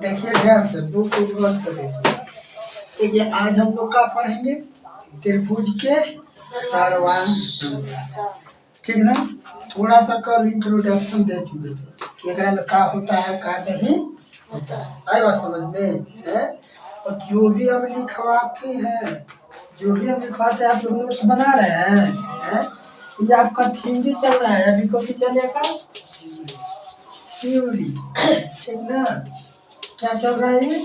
देखिए ध्यान से बुक को बंद कर देखिए। देखिए आज हम लोग का पढ़ेंगे त्रिभुज के सर्वांग समता। ठीक ना। थोड़ा सा कल इंट्रोडक्शन दे चुके थे कि एकरा में का होता है का नहीं होता है। आई बात समझ में है। और जो भी हम लिखवाते हैं आप लोग नोट्स बना रहे हैं। ये आपका थ्योरी चल रहा है, अभी कौन सी चलेगा थ्योरी। ठीक ना। क्या चल रहा है ये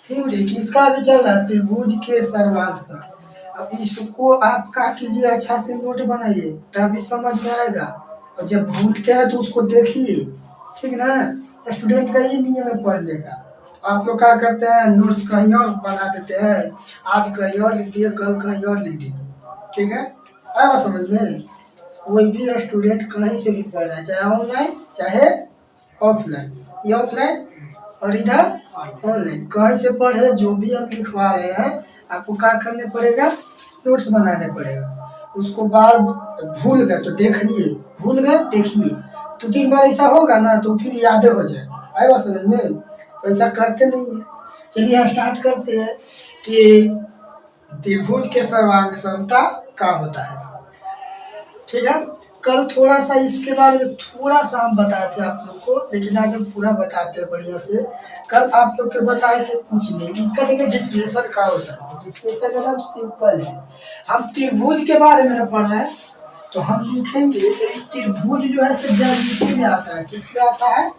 थ्योरी किसका भी चल रहा है त्रिभुज के सर्वांग समता। अब इसको आप क्या कीजिए अच्छा से नोट बनाइए तभी समझ में आएगा। और जब भूलते हैं तो उसको देखिए। ठीक ना। स्टूडेंट का ही नियम है पढ़ने का। आप लोग क्या करते हैं नोट्स कहीं और बना देते हैं। आज कहीं और लिख दिए कल कहीं और लिख दीजिए। ठीक है आया समझ में। कोई भी स्टूडेंट कहीं से भी पढ़ रहा है चाहे ऑनलाइन चाहे ऑफलाइन। ये ऑफलाइन और इधर ऑनलाइन कहीं से पढ़े जो भी हम लिखवा रहे हैं आपको क्या करने पड़ेगा नोट्स बनाने पड़ेगा। उसको बार भूल गए तो देखिए भूल गए देखिए तो 3 बार ऐसा होगा ना तो फिर याद हो जाए। आए बात समझ में। तो ऐसा करते नहीं है। चलिए स्टार्ट करते हैं कि त्रिभुज के सर्वांग समता का होता है। ठीक है। कल थोड़ा सा इसके बारे में थोड़ा सा हम बताए थे आप लोग को लेकिन आज हम पूरा बताते हैं बढ़िया से। कल आप लोग के बताए थे कुछ नहीं। इसका देखिए डिफिनेशन का होता है। डिफिनेशन का नाम सिंपल है। हम त्रिभुज के बारे में पढ़ रहे हैं तो हम लिखेंगे त्रिभुज जो है ज्यामिति में आता है। किस में आता है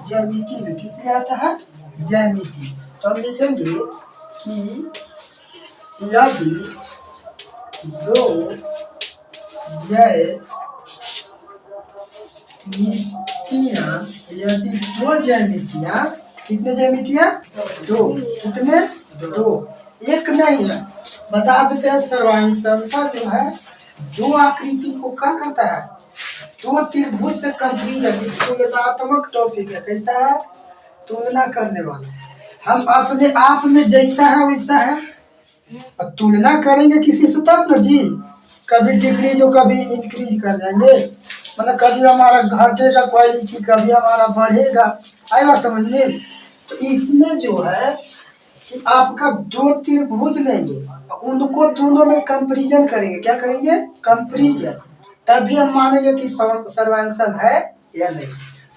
ज्यामिति में। किस में आता है ज्यामिति। तो हम लिखेंगे कि यदि दो ज्यामितियाँ यदि दो ज्यामितियाँ कितने ज्यामितियाँ दो कितने दो एक नहीं है। बता देते हैं सर्वांग समता जो है दो आकृति को क्या करता है दो त्रिभुज से कंप्लीट है। तुलनात्मक टॉपिक है। कैसा है तुलना करने वाला। हम अपने आप में जैसा है वैसा है। अब तुलना करेंगे किसी से तब ना जी। कभी डिक्रीज हो कभी इंक्रीज कर जाएंगे। मतलब कभी हमारा घटेगा क्वालिटी कभी हमारा बढ़ेगा। आएगा समझ में। तो इसमें जो है कि आपका दो त्रिभुज लेंगे उनको दोनों में कंपैरिजन करेंगे। क्या करेंगे कंपैरिजन। तभी हम मानेंगे कि सर्वांग सम है या नहीं।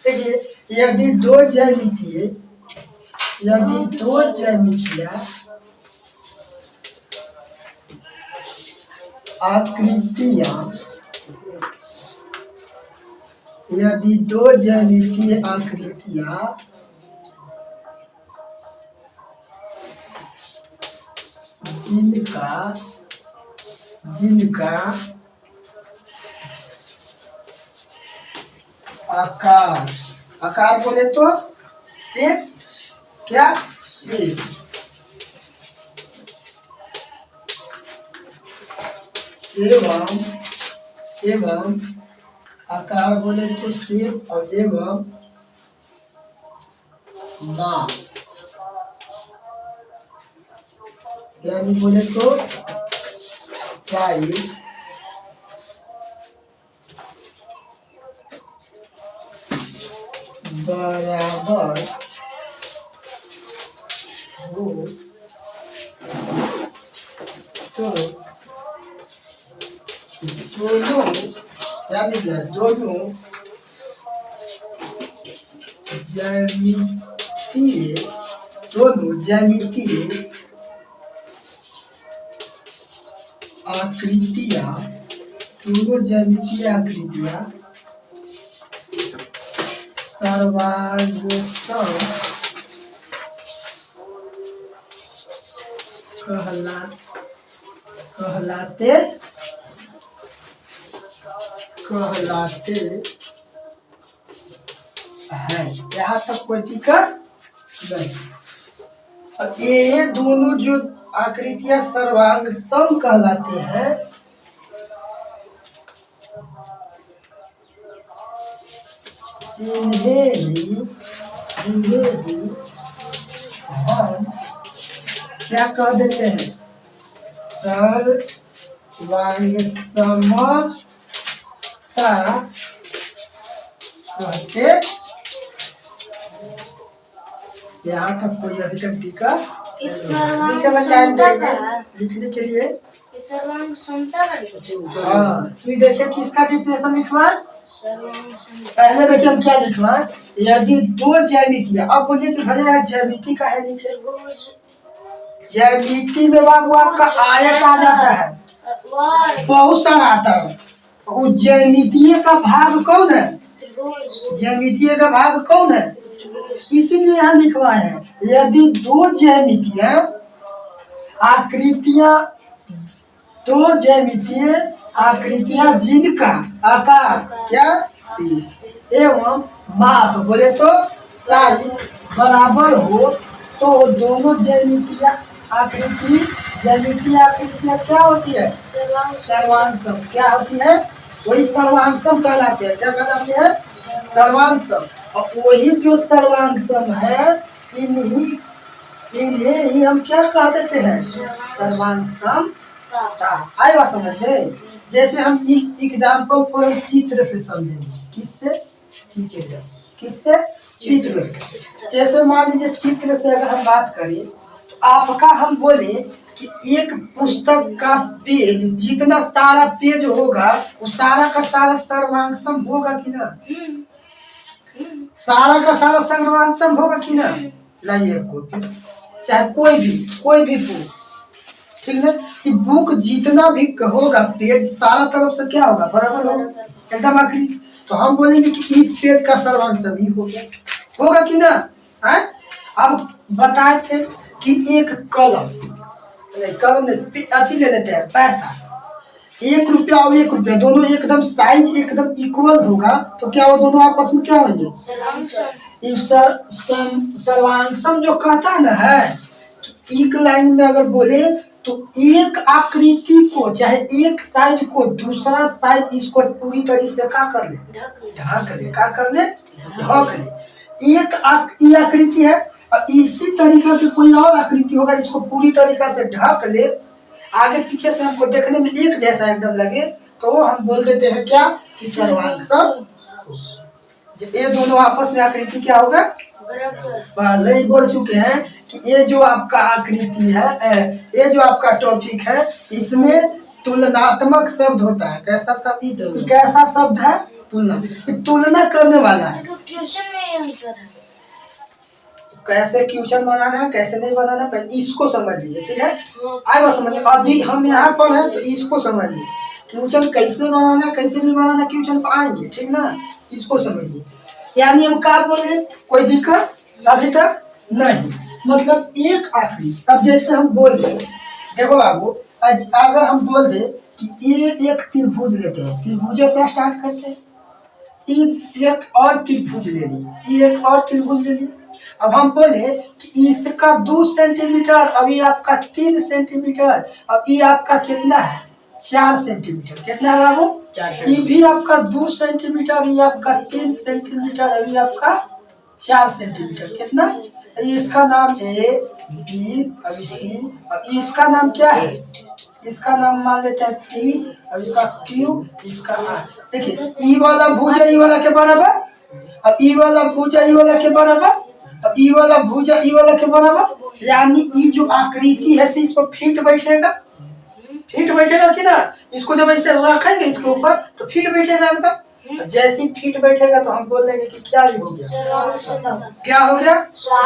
देखिए यदि दो ज्यामितियाँ आकृतियाँ यदि दो ज्यामितीय आकृतियाँ जिनका आकार बोले तो शेप क्या शेप एवं आकार बोले तो शेप और एवं माप यानी बोले तो साइज बराबर हो तो दोनों ज्यामितीय आकृतियाँ सर्वांग सम कहलाते हैं। यहाँ तक कोई दिक्कत नहीं। और ये दोनों जो आकृतियां सर्वांग सम कहलाते हैं इन्हें ही हम क्या कह देते हैं सर्वांग समता कहते यहाँ तक कोई अभी तक टीका इस सर्वांग लिखने क्षमता देंगे का लिखने के लिए। इस सर्वांग क्षमता का हाँ फिर देखिए किसका डिफिनेशन लिखवा। सर्वांग क्षमता पहले देखिए हम क्या लिखवा। यदि दो ज्यामितियां, अब बोलिए कि भैया ज्यामिति का है लिखे। त्रिभुज ज्यामिति में बाबू आपका आयत आ जाता है, बहुत सारा आता है। वो ज्यामितीय का भाग कौन है? त्रिभुज ज्यामितीय का भाग कौन है? इसीलिए यहाँ लिखवाए हैं यदि दो ज्यामितीय आकृतियां, दो ज्यामितीय आकृतियां जिनका आकार क्या सी एवं माप बोले तो साइज बराबर हो, तो दोनों ज्यामितीय आकृतियां क्या होती है? सर्वांशम। क्या होती है? वही सर्वांशम कहलाते हैं। क्या कहलाते हैं? सर्वांशम। और वही जो सर्वांशम है इन्हें ही हम क्या कह देते हैं? सर्वांशम। आए बात समझ में? जैसे हम एग्जाम्पल फॉर चित्र से समझेंगे। किससे? चित्र। किससे? चित्र से। जैसे मान लीजिए चित्र से अगर हम बात करें तो आपका हम बोले कि एक पुस्तक का पेज जितना सारा पेज होगा वो सारा का सारा सर्वांशम होगा कि ना? सारा का सारा सर्वांशम होगा कि ना? लाइए कॉपी, चाहे कोई भी बुक, ठीक है। कि बुक जितना भी होगा पेज सारा तरफ से क्या होगा? बराबर होगा, एकदम आखिरी। तो हम बोलेंगे कि इस पेज का सर्वांशम ही होगा, होगा कि ना? है? अब बताए थे कि एक कलम नहीं अथी ले लेते हैं पैसा, 1 रुपया और 1 रुपया दोनों एकदम साइज एकदम इक्वल होगा तो क्या वो दोनों आपस में क्या होंगे? सर्वांशम जो कहता है ना है कि एक लाइन में अगर बोले तो एक आकृति को चाहे एक साइज को दूसरा साइज इसको पूरी तरीके से क्या कर ले? ढक ले। क्या कर ले? ढक ले। एक आकृति है और इसी तरीके की कोई और आकृति होगा इसको पूरी तरीका से ढक ले, आगे पीछे से हमको देखने में एक जैसा एकदम लगे तो हम बोल देते हैं क्या? कि सर्वांशम। ये दोनों आपस में आकृति क्या होगा? पहले ही बोल चुके हैं कि ये जो आपका आकृति है, ये जो आपका टॉपिक है, इसमें तुलनात्मक शब्द होता है। कैसा शब्द? कैसा शब्द है? तुलना। तुलना करने वाला है। क्वेश्चन में आंसर है। कैसे क्वेश्चन बनाना है कैसे नहीं बनाना पहले इसको समझ लीजिए, ठीक है? आएगा समझ में। अभी हम यहाँ पर हैं तो इसको समझिए, क्वेश्चन कैसे बनाना कैसे नहीं बनाना क्वेश्चन पर आएंगे, ठीक ना? इसको समझिए। यानी हम क्या बोले? कोई दिक्कत अभी तक नहीं। मतलब एक आखिरी। अब जैसे हम बोल दे, देखो बाबू, अगर हम बोल दे कि ये एक त्रिभुज लेते हैं, त्रिभुज से स्टार्ट करते हैं, एक और त्रिभुज ले लिए, एक और त्रिभुज ले लिए। अब हम बोले कि इसका 2 सेंटीमीटर, अभी आपका 3 सेंटीमीटर, अब ये आपका कितना है? 4 सेंटीमीटर। कितना है बाबू? 4। ये भी आपका 2 सेंटीमीटर, ये आपका 3 सेंटीमीटर, अभी आपका 4 सेंटीमीटर। कितना? इसका नाम ए बी, अभी सी, अब इसका नाम क्या है? इसका नाम मान लेते हैं टी, अब इसका क्यू, इसका आर। देखिए ई वाला भुजा ई वाला के बराबर, अब ई वाला भुजा ई वाला के बराबर, अब ई वाला भुजा ई वाला के बराबर। यानी ई जो आकृति है इस पर फिट बैठेगा, फिट बैठेगा कि ना? इसको जब ऐसे रखेंगे इसके ऊपर तो फिट बैठेगा एकदम। जैसे फिट बैठेगा तो हम बोल देंगे कि क्या भी हो गया? क्या हो गया?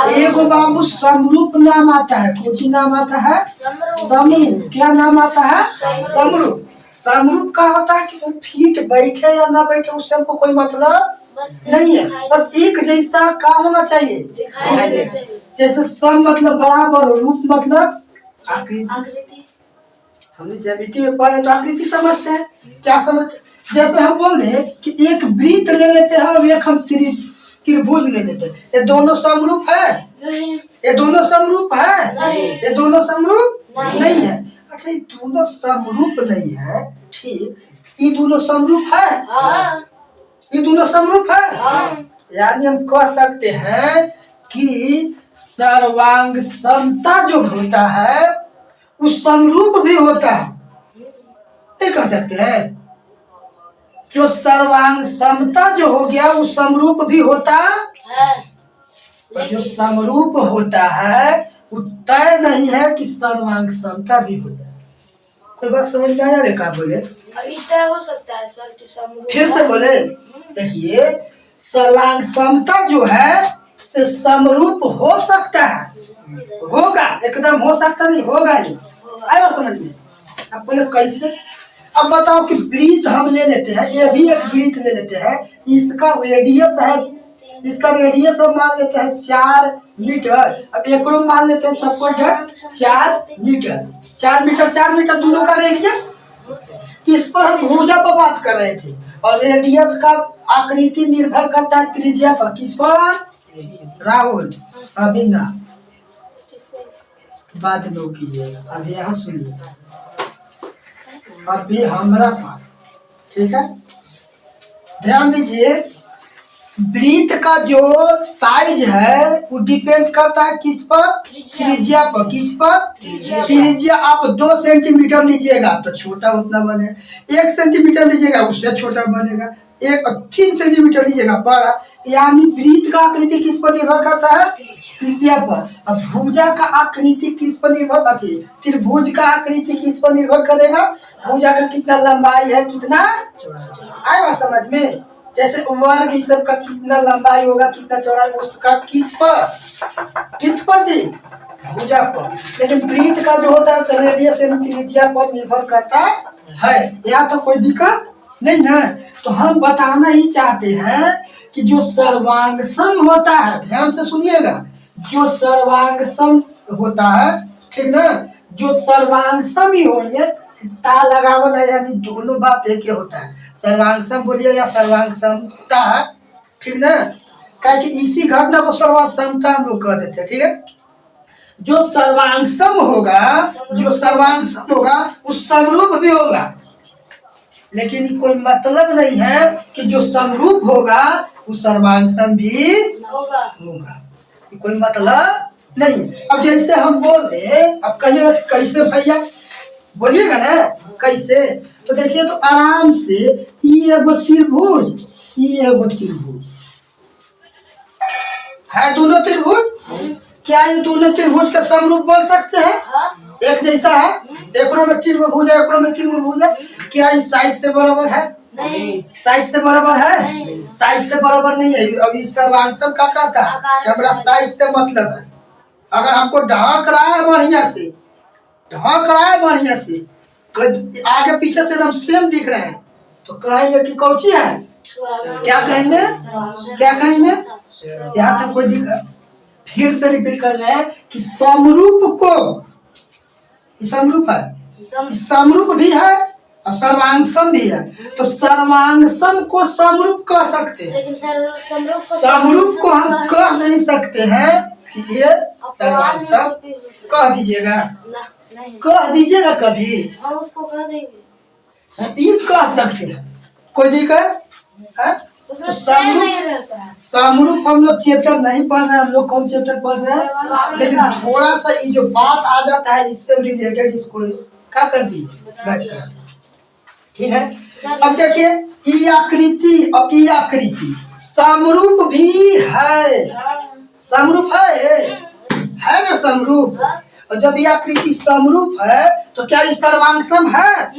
एक बाबू समरूप नाम आता है। कौन नाम आता है? समरूप। क्या नाम आता है? समरूप। समरूप का होता है कि वो फिट बैठे या ना बैठे उससे हमको कोई मतलब नहीं है, बस एक जैसा काम होना चाहिए। जैसे सम मतलब बराबर, रूप मतलब आकृति। हमने ज्यामिति में पढ़े तो आकृति समझते हैं। क्या समझते? जैसे हम बोल रहे कि एक वृत्त ले लेते हैं और एक हम त्रिभुज ले लेते हैं, ये दोनों समरूप है? नहीं। ये दोनों समरूप है? नहीं। ये दोनों समरूप नहीं है। अच्छा, ये दोनों समरूप नहीं है, ठीक। ये दोनों समरूप है? ये दोनों समरूप है? यानी हम कह सकते हैं कि सर्वांग समता जो होता है उस समरूप भी होता है, ये कह सकते हैं। जो सर्वांग समता जो हो गया वो समरूप भी होता है। और जो समरूप होता है वो तय नहीं है कि सर्वांग समता भी हो जाए। कोई बात समझ में आया रे? का बोले अभी तय हो सकता है सर कि समरूप फिर से बोले। देखिए सर्वांग समता जो है से समरूप हो सकता है, होगा, एकदम हो सकता नहीं, होगा ही। आया समझ में? अब बोले कैसे? अब बताओ कि वृत्त हम ले लेते हैं, ये भी एक वृत्त ले लेते हैं, इसका रेडियस है, इसका रेडियस हम मान लेते हैं 4 मीटर। अब एकरो मान लेते हैं सबको 4 मीटर, 4 मीटर 4 मीटर दोनों का रेडियस। इस पर हम भुजा पर बात कर रहे थे और रेडियस का आकृति निर्भर करता है त्रिज्या पर। किस पर? राहुल अभी ना, बात लो कीजिएगा, अभी यहाँ सुनिए। अभी हमारा पास, ठीक है, ध्यान दीजिए, वृत्त का जो साइज है वो डिपेंड करता है किस पर? त्रिज्या पर। किस पर? त्रिज्या। आप 2 सेंटीमीटर लीजिएगा तो छोटा उतना बनेगा, 1 सेंटीमीटर लीजिएगा उससे छोटा बनेगा, 3 सेंटीमीटर लीजिएगा बड़ा। यानी वृत्त का आकृति किस पर निर्भर करता है? त्रिज्या पर। अब भुजा का आकृति किस पर निर्भर करती है? त्रिभुज का आकृति किस पर निर्भर करेगा? भुजा का कितना लंबाई है, कितना आएगा समझ में? जैसे वर्ग इस सब का कितना लंबाई होगा, कितना चौड़ाई, उसका किस पर जी? भुजा पर। लेकिन वृत्त का जो होता है रेडियस यानी त्रिज्या पर निर्भर करता है। यहाँ तो कोई दिक्कत नहीं ना। तो हम बताना ही चाहते हैं कि जो सर्वांग सम होता है, ध्यान से सुनिएगा, जो सर्वांग सम होता है, ठीक ना, जो सर्वांग सम ही होंगे, ता लगावल है यानी दोनों बात एक ही होता है। सर्वांग सम बोलिए या सर्वांग समता, ठीक ना, क्या कि इसी घटना को सर्वांग समता हम लोग कर देते हैं, ठीक है। जो सर्वांग सम होगा, जो सर्वांग सम होगा वो समरूप भी होगा, लेकिन कोई मतलब नहीं है कि जो समरूप होगा वो सर्वांग सम भी होगा, कोई मतलब नहीं। अब जैसे हम बोल रहे, अब कहिएगा कैसे भैया, बोलिएगा ना कैसे, तो देखिए तो आराम से, ई एगो त्रिभुज, ई एगो त्रिभुज है, दोनों त्रिभुज। क्या ये दोनों त्रिभुज का समरूप बोल सकते हैं? एक जैसा है, एकरो में 3 भुजा, एकरो में 3 भुजा, क्या इस साइज से बराबर है? नहीं। साइज से बराबर है? साइज से बराबर नहीं है। अभी सर्वांग सम का कहता है कि हमारा साइज से मतलब है। अगर हमको ढक रहा है बढ़िया से, ढक रहा है बढ़िया से, आगे पीछे से एकदम सेम दिख रहे हैं, तो कहेंगे कि कौची है? क्या कहेंगे? क्या कहेंगे? यहाँ तक कोई दिक्कत? फिर से रिपीट कर रहे हैं कि समरूप को, समरूप है, समरूप भी है और सर्वांग सम भी है। तो सर्वांग सम को समरूप कह सकते हैं, लेकिन समरूप को हम कह नहीं सकते हैं कि ये सर्वांग सम। कह दीजिएगा, कह दीजिएगा, कभी हम उसको कह देंगे, ये कह सकते हैं, कोई दिक्कत है? तो समरूप हम लोग चैप्टर नहीं पढ़ रहे हैं, हम लोग कौन चैप्टर पढ़ रहे हैं, लेकिन थोड़ा सा ये जो बात आ जाता है इससे रिलेटेड इसको क्या कर दी, ठीक है। अब देखिए ई आकृति और ई आकृति समरूप भी है, समरूप है ना समरूप। और जब ये आकृति समरूप है तो क्या ये सर्वांग सम है?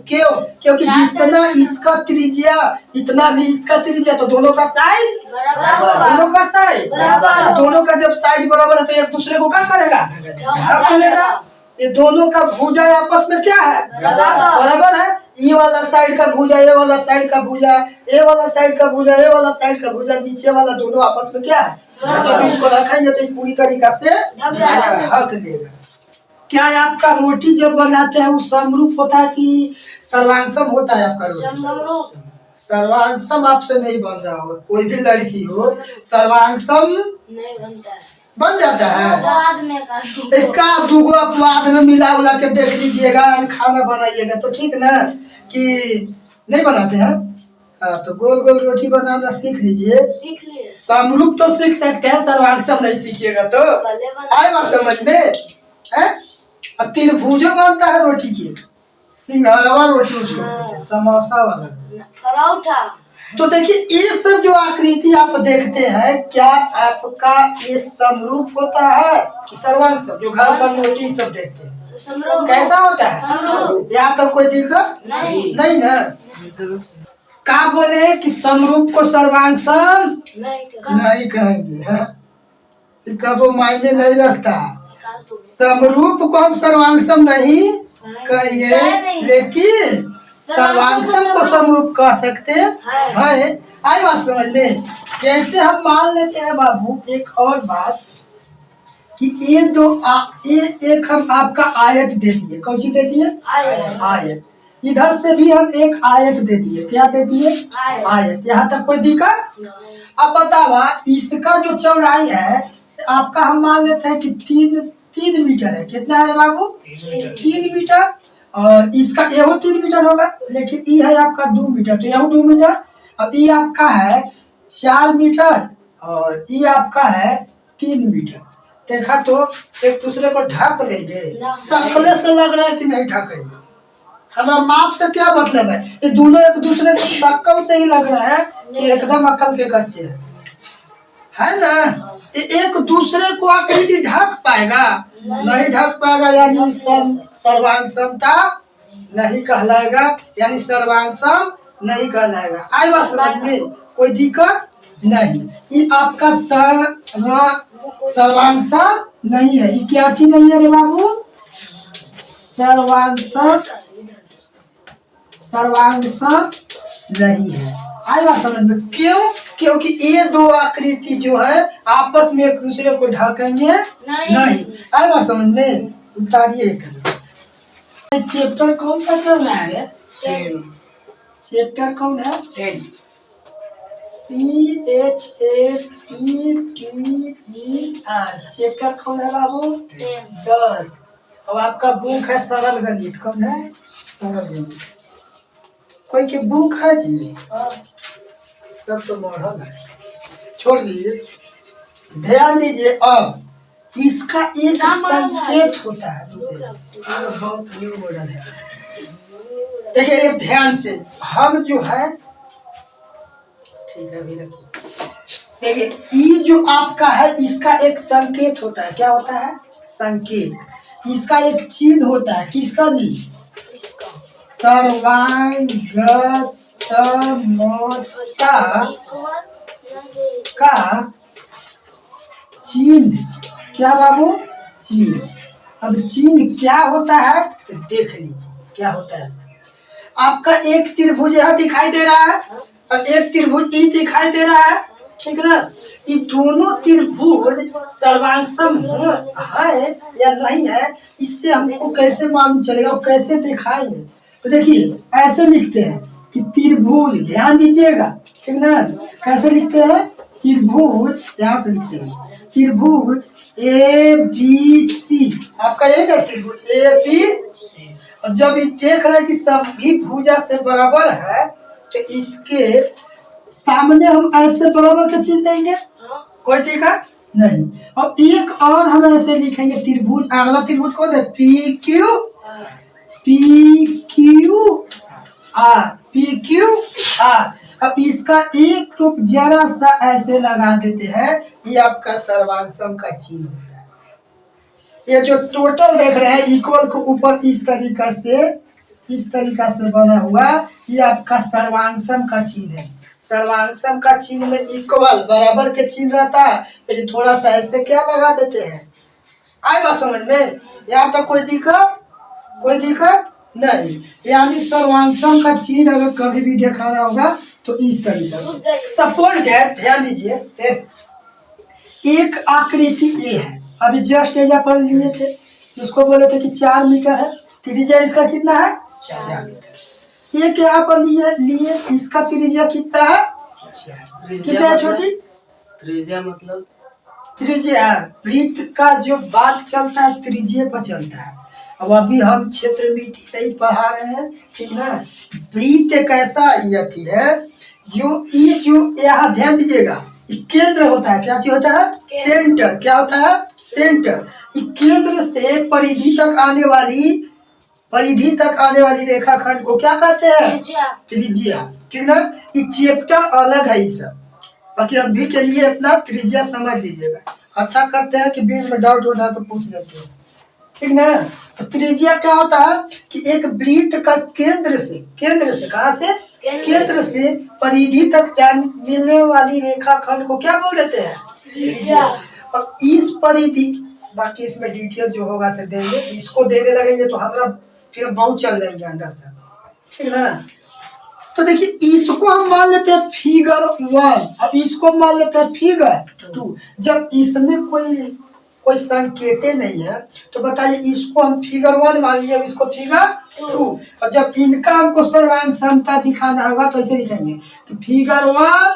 क्यों? क्योंकि जितना इसका त्रिज्या इतना भी इसका त्रिज्या, तो दोनों का साइज बराबर, दोनों का साइज बराबर, दोनों का जब साइज बराबर है तो एक दूसरे को क्या करेगा? ढक लेगा। ये दोनों का भुजा आपस में क्या है? बराबर है। ये वाला साइड का भुजा, ये वाला साइड का भुजा, ये वाला साइड का भुजा, ये वाला साइड का भुजा, नीचे वाला दोनों आपस में क्या है? जब इसको रखेंगे तो पूरी तरीका से ढक देगा। क्या आपका रोटी जब बनाते हैं वो समरूप होता है कि सर्वांग सम होता है? आपका रोटी सर्वांग सम आपसे नहीं बन रहा होगा, कोई भी लड़की हो सर्वांग सम नहीं बनता है, बन जाता है बाद में का दूगो अपवाद में मिला उला के देख लीजिएगा, खाना बनाइएगा तो ठीक ना, कि नहीं बनाते हैं। हाँ, तो गोल गोल रोटी बनाना सीख लीजिए, सीख लिए समरूप तो सीख सकते हैं, सर्वांग सम नहीं सीखिएगा तो आएगा समझ में है। त्रिभुजो बनता है रोटी की, सिंघाड़ा रोटी, उसको समोसा वाला, पराठा, तो देखिए ये सब जो आकृति आप देखते हैं, क्या आपका ये समरूप होता है कि सर्वांग सम? जो घर पर नोटिस सब देखते हैं कैसा होता है? यहाँ तो कोई दिक्कत नहीं ना। क्या बोले कि समरूप को सर्वांग सम नहीं कहेंगे, हाँ? इसका वो मायने नहीं रखता। समरूप को हम सर्वांगसम नहीं कहेंगे, लेकिन सर्वांगसम को समरूप कह सकते हैं। आई बात समझ में? जैसे हम मान लेते हैं बाबू एक और बात कि ये एक हम आपका आयत दे दिए। कौन सी दे दिए? आयत। इधर से भी हम एक आयत दे दिए। क्या दे दिए? आयत। यहाँ तक कोई दिक्कत? अब बतावा इसका जो चौड़ाई है आपका हम मान लेते हैं कि 3 मीटर है। कितना है बाबू? 3 मीटर। और इसका यह 3 मीटर होगा, लेकिन ये है आपका 2 मीटर, तो यह 2 मीटर। अब ये आपका है 4 मीटर और ये आपका है 3 मीटर। देखा तो एक दूसरे को ढक लेंगे? शक्ल से लग रहा है कि नहीं ढकेंगे। हमारा माप से क्या मतलब है? ये दोनों एक दूसरे को शक्ल से ही लग रहा है कि एकदम अकल के कच्चे है ना। एक दूसरे को आकृति ढक पाएगा? नहीं ढक पाएगा, यानी सर्वांग समता नहीं कहलाएगा, यानी सर्वांग सम नहीं कहलाएगा। आई बात समझ में? कोई दिक्कत नहीं। ये आपका सर्वांग सम नहीं है। ये क्या चीज नहीं है रे बाबू? सर्वांग सम नहीं है। आई बात समझ में? क्यों? क्योंकि ये दो आकृति जो है आपस में एक दूसरे को ढकेंगे नहीं। आई बात समझ में? उतारिए। चैप्टर कौन सा चल रहा है? चैप्टर कौन है? CHAPTER। चैप्टर कौन है बाबू? 10। अब आपका बुक है सरल गणित। कौन है? सरल गणित। कोई के बुक है जी? सब तो मॉडल है, छोड़ दीजिए। ध्यान दीजिए। अब इसका एक संकेत होता है। बहुत न्यू मॉडल है। देखिए ध्यान से, हम जो है ठीक है अभी रखिए। देखिए ये जो आपका है इसका एक संकेत होता है। क्या होता है? संकेत। इसका एक चिन्ह होता है। किसका जी? सर्वांग समता का चिन्ह। क्या बाबू? चिन्ह। अब चिन्ह क्या होता है देख लीजिए। क्या होता है? आपका एक त्रिभुज यहाँ दिखाई दे रहा है और एक त्रिभुज ये दिखाई दे रहा है, ठीक ना। ये दोनों त्रिभुज सर्वांगसम है या नहीं है, इससे हमको कैसे मालूम चलेगा? कैसे दिखाएंगे? तो देखिए ऐसे लिखते हैं कि त्रिभुज, ध्यान दीजिएगा, ठीक ना। कैसे लिखते हैं? त्रिभुज, यहाँ से लिखते हैं त्रिभुज ABC। आपका यही ना त्रिभुज ABC। और जब ये देख रहे हैं कि सभी भुजा से बराबर है तो इसके सामने हम ऐसे बराबर के चिन्ह देंगे। कोई दिक्कत नहीं। और एक और हम ऐसे लिखेंगे त्रिभुज। अगला त्रिभुज कौन है? PQR। अब इसका एक टूप जरा सा ऐसे लगा देते हैं, ये आपका सर्वांगसम का चिन्ह होता है। ये जो टोटल देख रहे हैं इक्वल को ऊपर इस तरीका से बना हुआ, ये आपका सर्वांगसम का चिन्ह है। सर्वांगसम का चिन्ह में इक्वल बराबर के चिन्ह रहता है, लेकिन थोड़ा सा ऐसे क्या लगा देते हैं। आई बात समझ में? यहाँ तक कोई दिक्कत नहीं। यानी सर्वांगसम का चिन्ह अगर कभी भी दिखाना होगा तो इस तरीका से। सपोज ध्यान दीजिए, एक आकृति ये है, अभी जस्ट एजा पर लिए थे, उसको बोले थे कि 4 मीटर है। त्रिज्या इसका कितना है? 4 मीटर। ये यहाँ पर लिए इसका त्रिज्या कितना है? 4। कितना है छोटी? त्रिज्या मतलब त्रिज्या वृत्त का जो बात चलता है त्रिज्या पर चलता है। अब अभी हम क्षेत्र मिति नहीं पढ़ा रहे हैं, ठीक ना। वृत्त एक ऐसा यति है जो यहाँ ध्यान दीजिएगा, केंद्र होता है। क्या चीज होता है? सेंटर। क्या होता है? सेंटर। केंद्र से परिधि तक आने वाली रेखाखंड को क्या कहते हैं? त्रिज्या। ठीक ना। ये चैप्टर अलग है ये सब। बाकी अभी के लिए इतना त्रिज्या समझ लीजिएगा। अच्छा करते हैं कि बीच में डाउट होता है तो पूछ लेते हैं, ठीक ना। तो त्रिज्या क्या होता है कि एक वृत्त का केंद्र से कहाँ से, केंद्र से परिधि तक मिलने वाली रेखाखंड को क्या बोल देते हैं, त्रिज्या। और इस परिधि, बाकी इसमें डिटेल जो होगा से देंगे, इसको देने लगेंगे तो हमारा फिर बहुत चल जाएंगे अंदर तक, ठीक ना। तो देखिए इसको हम मान लेते हैं फिगर 1 और इसको मान लेते हैं फिगर 2। जब इसमें कोई संकेते नहीं है तो बताइए इसको हम फिगर 1 मान लिया, इसको फिगर 2। और जब इनका हमको सर्वांग समता दिखाना होगा तो ऐसे लिखेंगे कि फिगर 1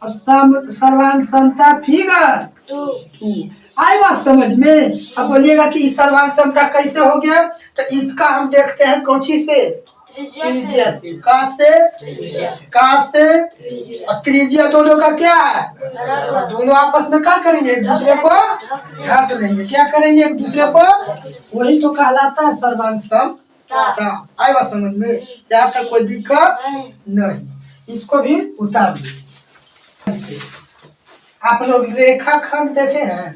और सर्वांग समता फिगर 2। आई बात समझ में। अब बोलिएगा कि इस सर्वांग समता कैसे हो गया, तो इसका हम देखते हैं कौची से, त्रिज्या से। कहाँ से और त्रिज्या दोनों का क्या है, दोनों आपस में क्या करेंगे, एक दूसरे को ढक लेंगे। क्या करेंगे, एक दूसरे को, वही तो कहलाता है सर्वांग समता। आई बात समझ में, यहाँ तक कोई दिक्कत नहीं। इसको भी उतार दीजिए। आप लोग रेखाखंड देखे हैं,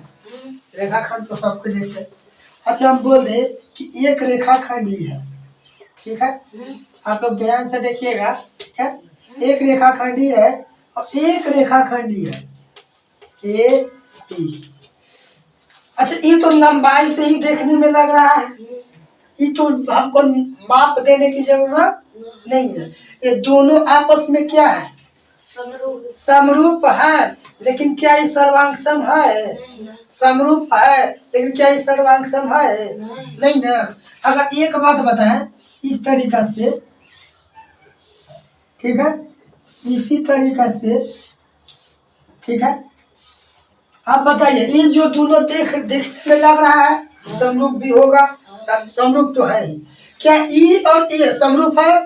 रेखाखंड तो सबको देखते हैं। अच्छा हम बोल रहे कि एक रेखाखंड ही है, ठीक है। आप लोग ध्यान से देखिएगा, ठीक है। एक रेखाखंडी है और एक रेखाखंडी है ए बी। अच्छा ये तो लंबाई से ही देखने में लग रहा है, ये तो हमको माप देने की जरूरत नहीं है। ये दोनों आपस में क्या है, समरूप है। लेकिन क्या ये सर्वांग सम है, समरूप है, लेकिन क्या ये सर्वांग सम है, नहीं ना। अगर एक बात बताएं इस तरीका से, ठीक है, इसी तरीका से, ठीक है। आप बताइए ये जो दोनों देखने में लग रहा है समरूप भी होगा, समरूप तो है ही। क्या ई और ए समरूप है,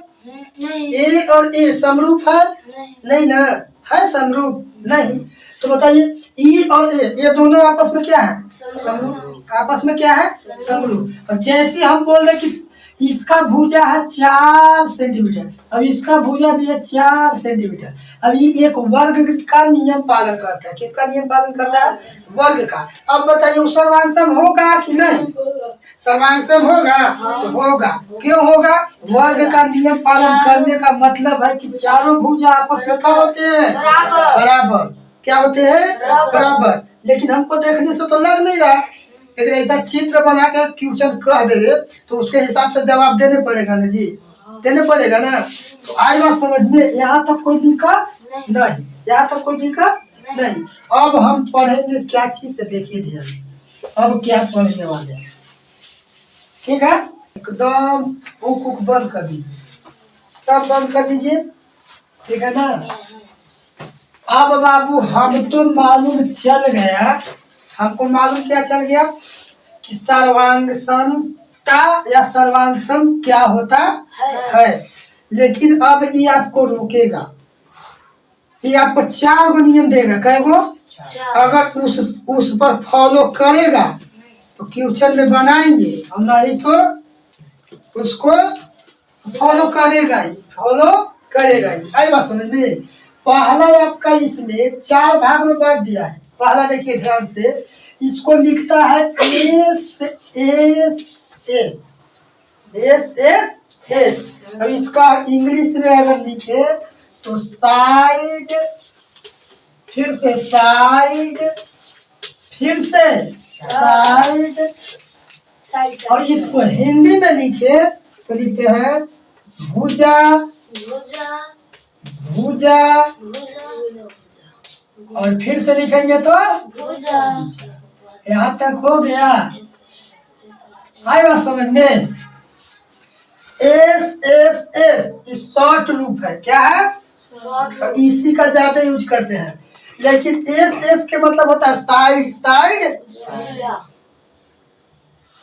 ए और ए समरूप है, नहीं ना, है समरूप नहीं। तो बताइए ई और ए ये दोनों आपस में क्या है, समरूप, आपस में क्या है, समरूप। और जैसे हम बोल रहे कि इसका भुजा है 4 सेंटीमीटर, अब इसका भुजा भी है 4 सेंटीमीटर। अब ये एक वर्ग का नियम पालन करता है, किसका नियम पालन करता है, वर्ग का। अब बताइए सर्वांग सम होगा कि नहीं, सर्वांग सम होगा, तो होगा। क्यों होगा, वर्ग का नियम पालन करने का मतलब है कि चारों भुजा आपस में क्या होते हैं, बराबर। क्या होते हैं, बराबर। लेकिन हमको देखने से तो लग नहीं रहा, लेकिन ऐसा चित्र बना कर क्वेश्चन कह देंगे तो उसके हिसाब से जवाब देने पड़ेगा ना जी, देने पड़ेगा ना। तो आई बात समझ में, यहाँ तक कोई दिक्कत नहीं, यहाँ तक कोई दिक्कत नहीं। अब हम पढ़ेंगे क्या चीज से, देखिए ध्यान से। अब क्या पढ़ने वाले हैं, ठीक है। एकदम बुक बंद कर दीजिए, सब बंद कर दीजिए, ठीक है ना। अब बाबू हम तो मालूम चल गया, हमको मालूम क्या चल गया कि सर्वांग समता या सर्वांग सम क्या होता है। लेकिन अब ये आपको रोकेगा, ये आपको 4 गो नियम देगा, कै गो, अगर उस पर फॉलो करेगा तो क्वेश्चन में बनाएंगे, और नहीं तो उसको फॉलो करेगा ही, फॉलो करेगा ही। आई बात समझ में। पहला आपका इसमें 4 भाग में बांट दिया है। पहला देखिए ध्यान से, इसको लिखता है S S S S S S. अब इसका इंग्लिश में अगर लिखे तो साइड, फिर से साइड, फिर से साइड। और इसको हिंदी में लिखे तो लिखते हैं भुजा, भुजा, और फिर से लिखेंगे तो यहाँ तक हो गया। आई बात समझ में। एस एस एस शॉर्ट रूप है, क्या है, इसी का ज्यादा यूज करते हैं। लेकिन एस एस के मतलब होता है साइड, साइड।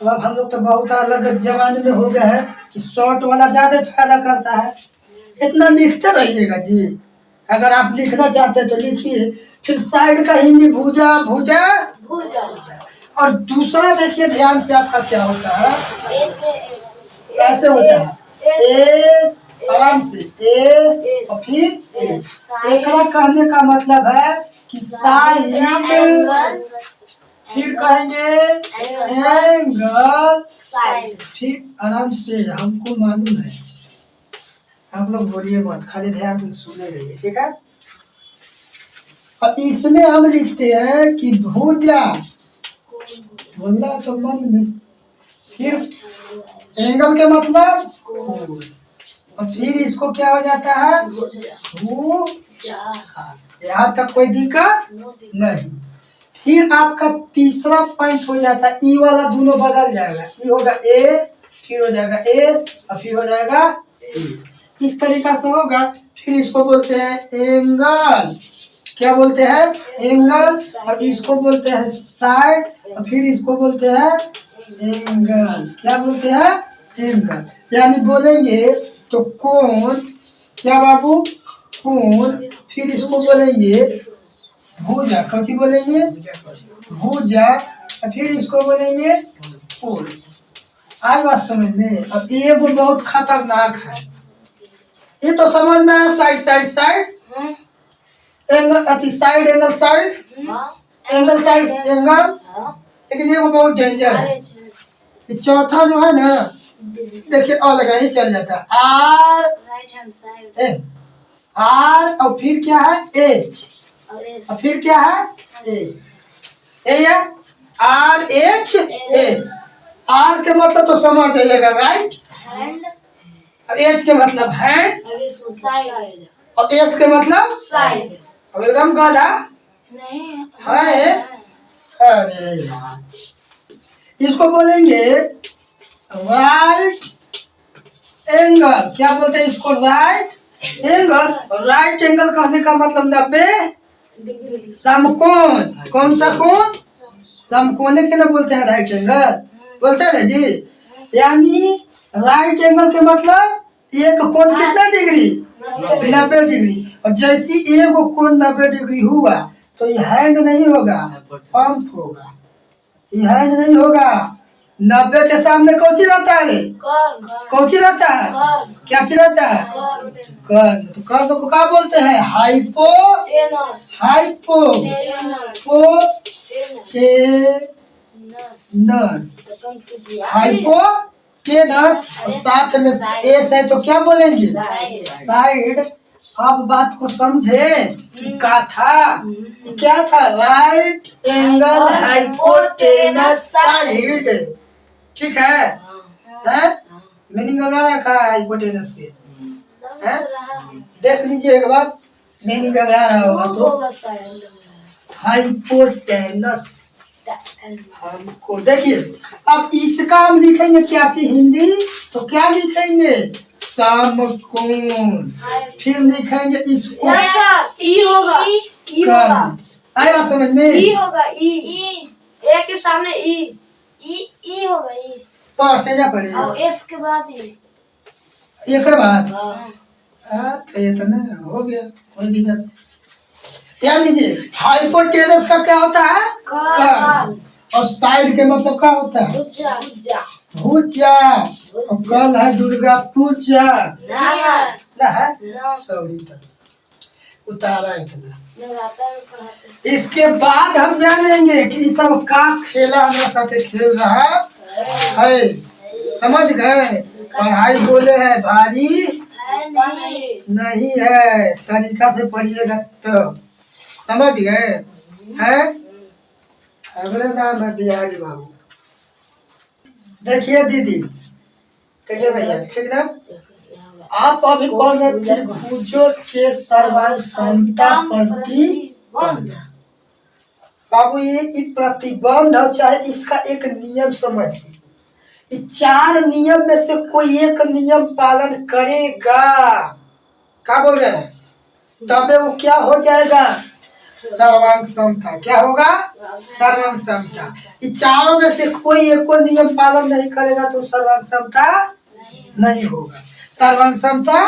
अब हम लोग तो बहुत अलग जमाने में हो गए हैं कि शॉर्ट वाला ज्यादा फायदा करता है। इतना लिखते रहिएगा जी, अगर आप लिखना चाहते हैं तो लिखिए। फिर साइड का हिंदी भुजा, भुजा, और दूसरा देखिए ध्यान से आपका क्या होता है, ऐसे होता है एस आराम से ए और फिर एस। एकरा कहने का मतलब है कि साइड, फिर कहेंगे एंगल, साइड। फिर आराम से हमको मालूम है, आप लोग बोलिए मत, खाली ध्यान से सुने रहिए, ठीक है। और इसमें हम लिखते हैं कि भुजा, बोलना तो मन में, फिर एंगल के मतलब कोण, और फिर इसको क्या हो जाता है भुजा। यहाँ तक कोई दिक्कत नहीं। फिर आपका तीसरा पॉइंट हो जाता है, ई वाला दोनों बदल जाएगा, ई होगा ए, फिर हो जाएगा एस और फिर हो जाएगा ए। इस तरीका से होगा। फिर इसको बोलते हैं एंगल, क्या बोलते हैं एंगल, और इसको बोलते हैं साइड, और फिर इसको बोलते हैं एंगल, क्या बोलते हैं एंगल। यानी बोलेंगे तो कोण, क्या बाबू कोण, फिर इसको बोलेंगे भुजा, कौन बोलेंगे भुजा, और फिर इसको बोलेंगे कोण। आज बात समझ में। अब ये वो बहुत खतरनाक है, ये तो समझ में आया, साइड साइड साइड एंगल, अति side angle side angle side angle, लेकिन ये वो बहुत डेंजर है। ये चौथा जो है ना, देखिए अलग ही चल जाता है, or right hand side, or और फिर क्या है एच, और फिर क्या है एस, ये आर एच एस। आर के मतलब तो समझ जाइएगा राइट हैंड, और एच के मतलब हैंड, साइड, और एस के मतलब साइड। अब एकदम गधा नहीं है। अरे यार, इसको बोलेंगे राइट एंगल, क्या बोलते हैं इसको राइट एंगल। और राइट एंगल कहने का मतलब 90 समकोण। कौन सा कोण, समकोण के ना बोलते हैं राइट एंगल, बोलते हैं ना जी। यानी राइट एंगल के मतलब एक कोण कितना डिग्री 90 डिग्री। और जैसी एक कोण 90 डिग्री हुआ तो ये हैंड नहीं होगा, पंप होगा। ये हैंड नहीं होगा, 90 के सामने कौन सी रहता है, कौन सी रहता है, क्या चीज रहता है कर्न। तो कर्न को क्या बोलते हैं हाइपो, हाइपो टेनस, हाइपो टेनस, और साथ में एस है तो क्या बोलेंगे साइड। अब बात को समझे कि क्या था, क्या था राइट एंगल हाइपोटेनस साइड, ठीक है, हैं मीनिंग बना रखा है हाइपोटेनस के, हैं देख लीजिए एक बार, मीनिंग बना रहा होगा तो हाइपोटेनस हमको देखिए। अब इसका हम लिखेंगे क्या चीज हिंदी, तो क्या लिखेंगे समकोण, फिर लिखेंगे इसको ई होगा, ई होगा, आए बात समझ में, ई होगा, ई ए के सामने ई, ई होगा, ई तो सेजा पड़े और एस के बाद ई, एक बात तो ये तो नहीं हो गया, कोई दिक्कत नहीं। ध्यान दीजिए, हाइपोटेनस का क्या होता है कर्न, और साइड के मतलब क्या होता है भुजा, भुजा, और कल है दुर्गा पूजा ना है, सॉरी उतारा इतना। इसके बाद हम जानेंगे कि ये सब का खेला हमारे साथ खेल रहा है, समझ गए। पढ़ाई बोले है भारी नहीं है, तरीका से पढ़िएगा तो समझ गए हैं। हमारे नाम है बिहारी बाबू। देखिए दीदी, देखिए भैया, ठीक ना, आप अभी पढ़ रहे थे भुजों के सर्वांग समता प्रतिबंध। बाबू ये प्रतिबंध हो, चाहे इसका एक नियम समझिए, 4 नियम में से कोई एक नियम पालन करेगा, क्या बोल रहे हैं, तबे वो क्या हो जाएगा सर्वांग समता। क्या होगा सर्वांग समता। ये चारों में से कोई एक को नियम पालन नहीं करेगा तो सर्वांग समता नहीं होगा, सर्वांग समता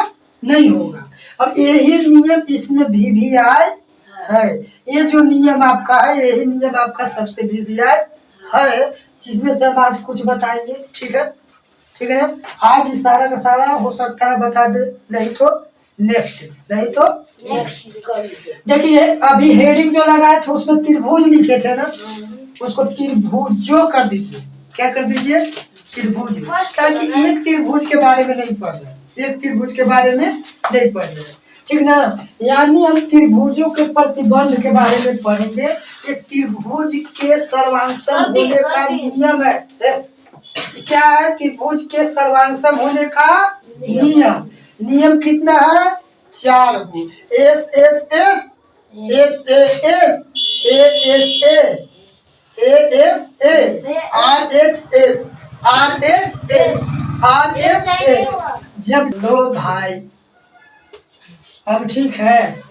नहीं होगा। अब यही नियम इसमें भी आए है, ये जो नियम आपका है यही नियम आपका सबसे भी आए है, जिसमें से हम आज कुछ बताएंगे, ठीक है। ठीक है, आज इशारा का सारा हो सकता है बता दे, नहीं तो नेक्स्ट, नहीं तो देखिए अभी हेडिंग जो लगाए थे उसमें त्रिभुज लिखे थे ना, उसको त्रिभुजो कर दीजिए। क्या कर दीजिए? त्रिभुज। ताकि एक त्रिभुज के बारे में नहीं पढ़ रहे, एक त्रिभुज के बारे में नहीं पढ़ रहे, ठीक ना। यानी हम त्रिभुजों के प्रतिबंध के बारे में पढ़ेंगे। एक त्रिभुज के सर्वांगसम होने का नियम है। क्या है? त्रिभुज के सर्वांगसम होने का नियम। नियम कितना है? 4 go. S S S, S A S, A S A, A S A, R H S, R H S, R H S. जब लो भाई अब ठीक है,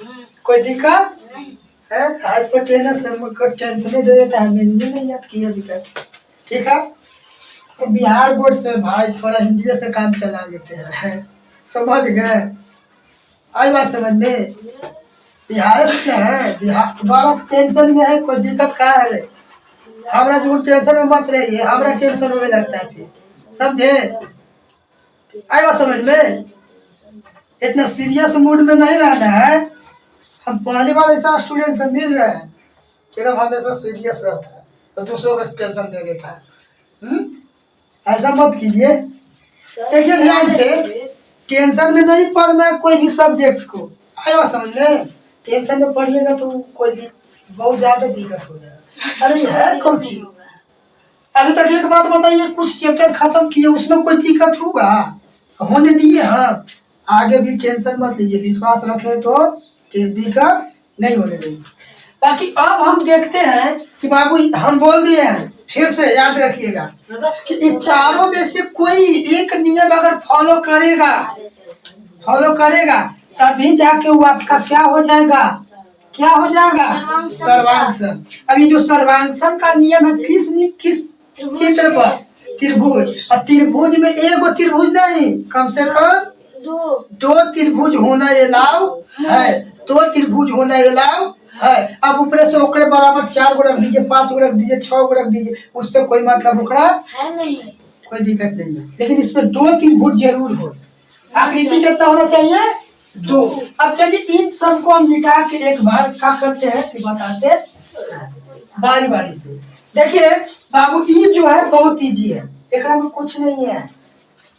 कोई दिक्कत है? हाइपोटेनस हमको टेंशन दे देता है, मैंने नहीं याद किया अभी तक, ठीक है। तो बिहार बोर्ड से भाई थोड़ा हिंदी से काम चला लेते हैं, समझ गए? आई बात समझ में? बिहार से क्या है, बिहार बड़ा टेंशन में है, कोई दिक्कत का है? हमारा जो टेंशन में मत रहिए, हमारा टेंशन होने लगता है फिर, समझे? आई बात समझ में? इतना सीरियस मूड में नहीं रहना है। हम पहली बार ऐसा स्टूडेंट से मिल रहे हैं एकदम हमेशा सीरियस रहता है तो दूसरों को टेंशन दे देता है। ऐसा मत कीजिए। देखिए ध्यान से, टेंशन में नहीं पढ़ना है कोई भी सब्जेक्ट को, आई बात समझ में? टेंशन में पढ़िएगा तो बहुत ज्यादा दिक्कत हो जाएगा। अरे है कौन चीज? अभी तक एक बात बताइए, कुछ चैप्टर खत्म किए उसमें कोई दिक्कत होगा? होने दिए हम, आगे भी टेंशन मत लीजिए, विश्वास रखें तो दिक्कत नहीं होने देंगे। बाकी अब हम देखते हैं कि बाबू हम बोल दिए हैं, फिर से याद रखिएगा कि इन चारों में से कोई एक नियम अगर फॉलो करेगा तभी जाके वो आपका क्या हो जाएगा? क्या हो जाएगा? सर्वांगसम। अभी जो सर्वांगसम का नियम है किस चित्र पर? त्रिभुज। और त्रिभुज में एक त्रिभुज नहीं, कम से कम दो त्रिभुज होना अलाउ है, 2 त्रिभुज होना अलाउ है। अब ऊपर से ओकरे बराबर 4 गो रख दीजिए, 5 गो रख दीजिए, 6 गो रख दीजिए, उससे कोई मतलब ओकरा है नहीं, कोई दिक्कत नहीं है, लेकिन इसमें 2 त्रिभुज जरूर हो। आकृति कितना होना चाहिए? 2। अब चलिए इन सबको हम मिटा के एक बार क्या करते हैं कि बताते बारी बारी से। देखिए बाबू ई जो है बहुत इजी है, एकरा में कुछ नहीं है।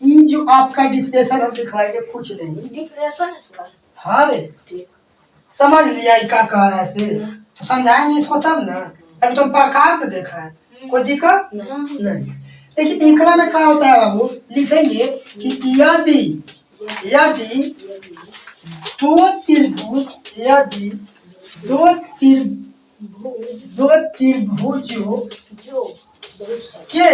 ई जो आपका डिफिनेशन हम दिखाएंगे, कुछ नहीं डिप्रेशन है सर। हाँ रे, समझ लिया क्या कह रहा है से, तो समझाएंगे इसको तब ना। अभी तुम प्रकार में देखा है, कोई दिक्कत नहीं। लेकिन एकरा में क्या होता है बाबू, लिखेंगे कि यदि दो त्रिभुजों के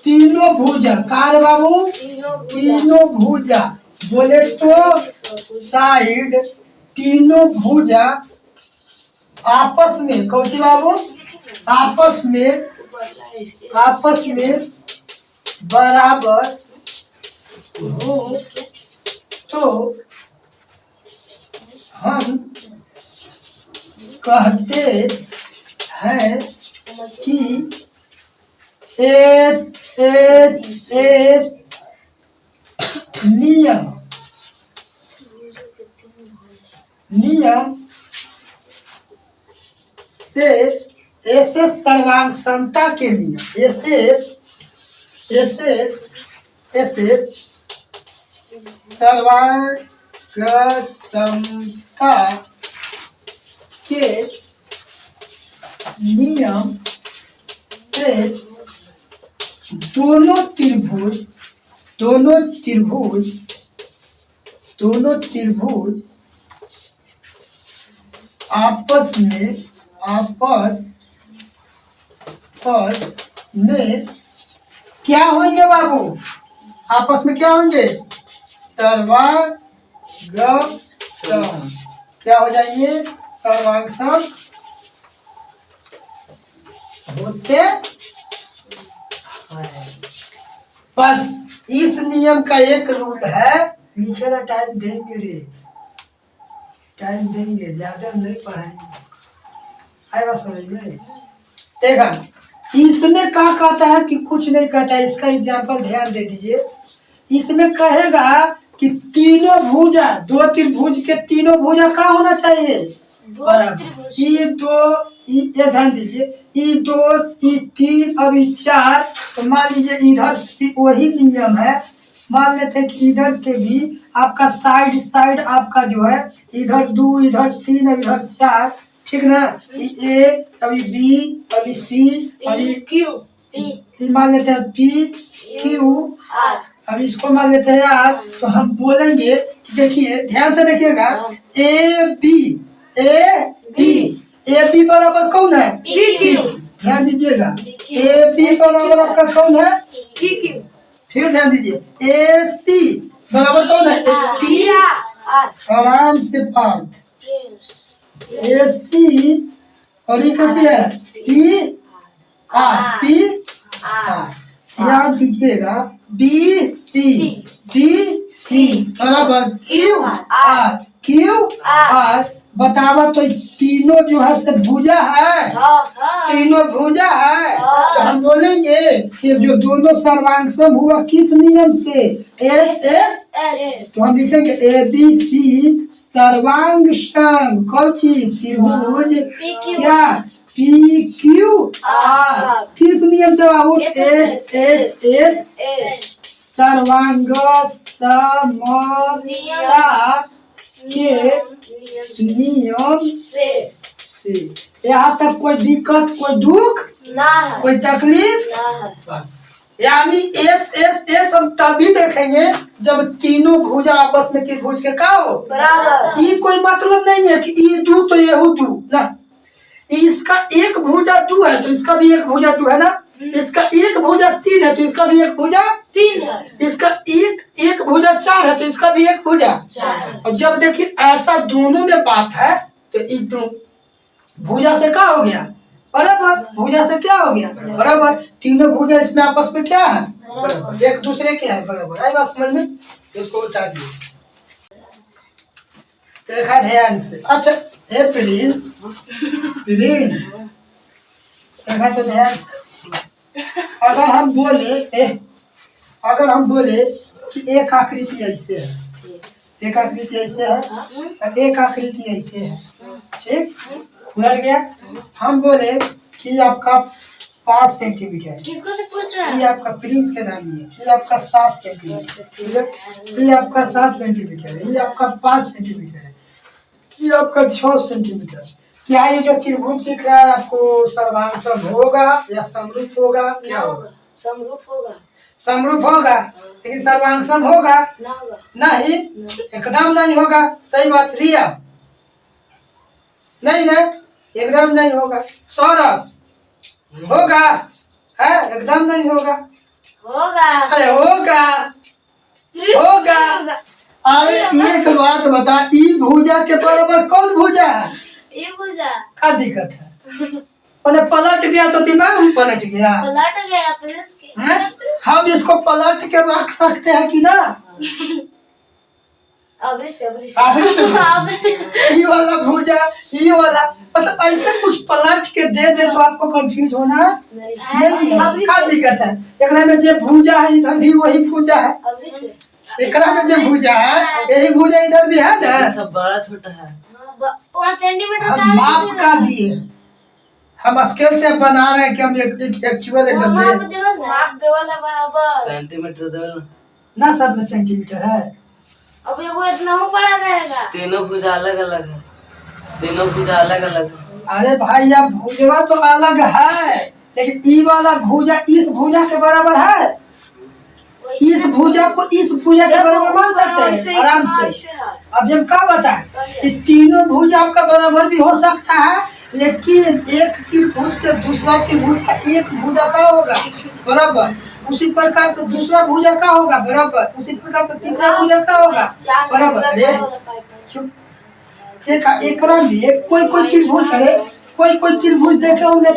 तीनों भुजा, कार बाबू तीनों भुजा बोले तो साइड, तीनों भुजा आपस में, कौन सी बाबू? आपस में बराबर हो तो हम कहते हैं कि एस नियम से एस सर्वांगसमता के नियम, एस सर्वांगसमता के नियम से दोनों त्रिभुज आपस में क्या होंगे बाबू? आपस में क्या होंगे? सर्वांगसम। क्या हो जाएंगे? सर्वांगसम होते। बस इस नियम का एक रूल है, लिखेगा, टाइम देंगे रे, टाइम देंगे, ज्यादा नहीं पढ़ाएंगे। आए बात समझ में? देखा इसमें क्या कहता है कि कुछ नहीं कहता है, इसका एग्जाम्पल ध्यान दे दीजिए। इसमें कहेगा कि तीनों भुजा, दो त्रिभुज के तीनों भुजा क्या होना चाहिए, दो बराबर। त्रिभुज। ई दो ये ध्यान दीजिए, ई दो ई तीन अभी चार, तो मान लीजिए इधर भी वही नियम है। मान लेते हैं कि इधर से भी आपका साइड साइड आपका जो है, इधर दो इधर तीन और इधर चार, ठीक ना। ए अभी बी अभी सी अभी क्यू पी मान लेते हैं पी क्यू, आर। अब इसको मान लेते हैं यार। तो हम बोलेंगे कि देखिए ध्यान से देखिएगा, ए बी बराबर कौन है, PQ। ध्यान दीजिएगा, ए बी बराबर आपका कौन है, PQ। फिर ध्यान दीजिए ए सी बराबर कौन है, पी। आर। आराम से पार्थ, ए सी और ये कैसी है, पी आर, पी आर। ध्यान दीजिएगा, बी सी बराबर क्यू आर। बतावा तो तीनों जो है से भुजा है, तीनों भुजा है। तो हम बोलेंगे कि जो दोनों सर्वांग हुआ किस नियम से, एस एस। तो हम लिखेंगे ए बी सी सर्वांग सम कौन चीज, त्रिभुज क्या, पी क्यू आर। किस नियम से बाबू, एस एस एस सर्वांग समता के नियम से। यहाँ तक कोई दिक्कत कोई दुख कोई तकलीफ, बस। यानी एस एस एस हम तभी देखेंगे जब तीनों भुजा आपस में त्रिभुज के का हो बराबर। ये कोई मतलब नहीं है कि ये दू तो ये हो दू ना, इसका एक भुजा दू है तो इसका भी एक भुजा दू है ना, इसका एक भुजा तीन है तो इसका भी एक भुजा तीन है, इसका एक भुजा चार है तो इसका भी एक भुजा चार। और जब देखिए ऐसा दोनों में बात है तो एक भुजा से क्या हो गया बराबर, भुजा से क्या हो गया बराबर। तीनों भुजा इसमें आपस में क्या है बराबर, एक दूसरे के है बराबर। आई बात समझ में, इसको उतार दिए, देखा ध्यान से। अच्छा हे प्रिंस देखा तो ध्यान से। अगर हम बोले कि एक आकृति ऐसे है, एक आकृति ऐसे है और एक आकृति ऐसे है, ठीक उलट गया। हम बोले कि आपका 5 सेंटीमीटर है, किसको से पूछ रहा ये आपका प्रिंस के नाम है, ये आपका 7 सेंटीमीटर, ये आपका 7 सेंटीमीटर है, ये आपका 5 सेंटीमीटर है, ये आपका 6 सेंटीमीटर। क्या ये जो त्रिभुज दिख रहा है आपको सर्वांग होगा या समरूप होगा, क्या होगा, समरूप होगा, समरूप होगा। लेकिन सर्वांग होगा ना होगा, नहीं, एकदम नहीं होगा। सही बात रिया, नहीं ना एकदम नहीं होगा। सौरभ होगा है, एकदम नहीं होगा, होगा, अरे होगा होगा। अरे एक बात बता, ई भुजा के बराबर कौन भुजा है, ये भुजा। क्या दिक्कत है, मैंने पलट गया तो दिमाग में पलट गया, पलट गया पलट के। हैं? हम इसको पलट के रख सकते हैं कि ना, अबरी से ये वाला भुजा ये वाला, मतलब ऐसे कुछ पलट के दे तो आपको कंफ्यूज होना नहीं है। क्या दिक्कत है, एकरा में जो भुजा है इधर भी वही भुजा है, अबरी से एकरा में जो भुजा है यही भुजा इधर भी है ना। ये सब बड़ा छोटा है, 5 सेंटीमीटर हम माप का दिए, हम स्केल से बना रहे हैं कि हम एक्चुअल एकदम माप देवल है बराबर, सेंटीमीटर देवल ना, सब में सेंटीमीटर है। अब ये कोई इतना हो बड़ा रहेगा, तीनों भुजा अलग अलग है, तीनों भुजा अलग अलग है। अरे भाई अब भुजवा तो अलग है, लेकिन ई वाला भुजा इस भुजा के बराबर है, इस भुजा को इस भुजा के बराबर मान सकते हैं आराम से। अब हम क्या बताएं कि तीनों भुजा आपका बराबर भी हो सकता है, लेकिन एक त्रिभुज से दूसरा त्रिभुज का एक भुजा का होगा बराबर, उसी प्रकार से दूसरा भुजा का होगा बराबर, उसी प्रकार से तीसरा भुजा का होगा बराबर। अरे चुप, एक में कोई त्रिभुज है, कोई त्रिभुज देखे होंगे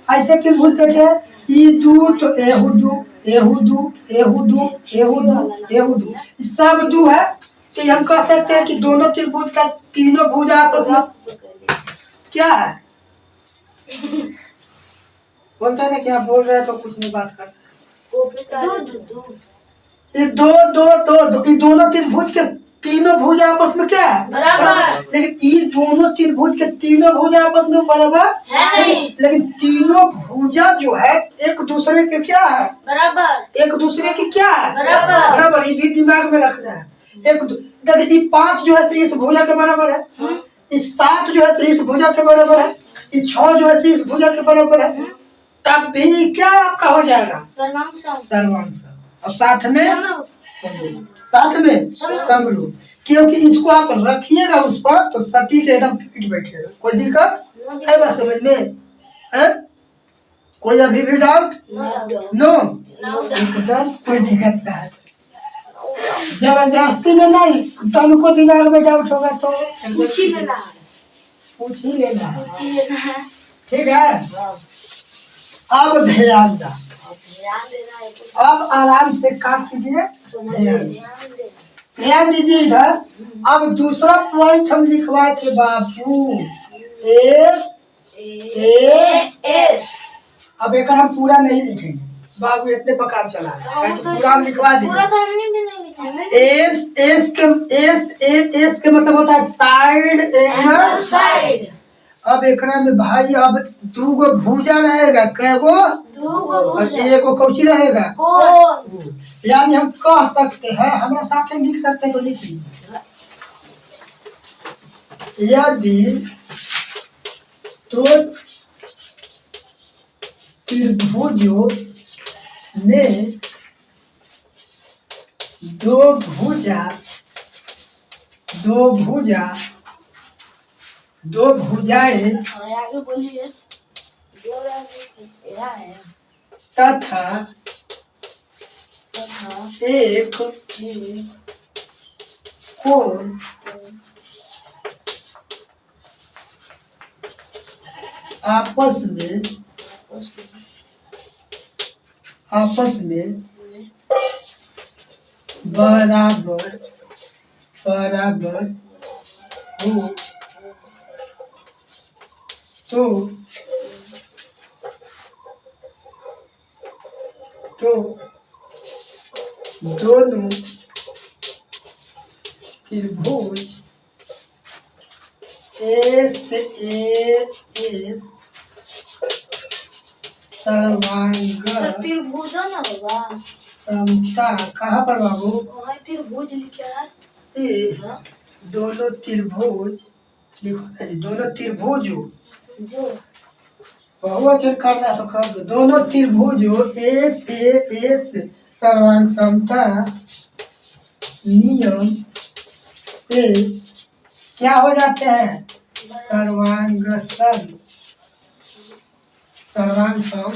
ऐसे त्रिभुज देखे, ई दू तो एहू दू एहू दू एहू दू एहू दू एहू दू, सब दू है। तो हम कह सकते हैं कि दोनों त्रिभुज का तीनों भुजा आपस में क्या है, बोलता है ना कि आप बोल रहे हैं तो कुछ नहीं बात कर। दूध दूध ये दो दो दो दो ये दोनों त्रिभुज के तीनों भुज आपस में क्या है? बराबर। लेकिन ये दोनों त्रिभुज के तीनों भुज आपस में बराबर है नहीं। लेकिन तीनों भुजा जो है एक दूसरे के क्या है? बराबर। एक दूसरे की क्या है? बराबर। बराबर। ये भी दिमाग में रखना है। देखिए ये 5 जो है इस भुजा के बराबर है, इस 7 जो है इस भुजा के बराबर है, ये 6 जो है इस भुजा के बराबर है, तब भी क्या आपका हो जाएगा? सर्वांश। और साथ में समरूप। क्योंकि इसको आप रखिएगा उस पर तो सटीक एकदम फिट बैठेगा। कोई दिक्कत है बस समझ में है? कोई अभी भी डाउट? नो एकदम कोई दिक्कत नहीं है। जबरदस्ती में नहीं, तुमको दिमाग में डाउट होगा तो पूछ ही लेना है। ठीक है। अब ध्यान दा, अब आराम से काम कीजिए, ध्यान दीजिए इधर। अब दूसरा पॉइंट हम लिखवाए थे बाबू एस एस। अब एक हम पूरा नहीं लिखेंगे बाबू, इतने पर काम चला है। पूरा हम लिखवा देंगे। पूरा तो हमने भी नहीं लिखा। एस के मतलब होता है साइड एंगल साइड। अब एकरा में भाई अब 2 गो भुजा रहेगा, कैगो? 2 गो भुजा। एगो कौची रहेगा? कोण। यानी हम कह सकते हैं, हमारा साथ में लिख सकते हैं तो लिख लीजिए। यदि तो त्रिभुजों में दो भुजाएं आगे बोलिए। तथा एक कोण आपस में बराबर हो तो दोनों त्रिभुज एस सर्वांग त्रिभुज ना होगा। समता कहाँ पर बाबू? त्रिभुज लिखा है। ये दोनों त्रिभुज लिखो ना जी, दोनों त्रिभुज जो बहुत अच्छे करना तो कर दो। दोनों त्रिभुज एस सर्वांग समता नियम से क्या हो जाते हैं? सर्वांग सम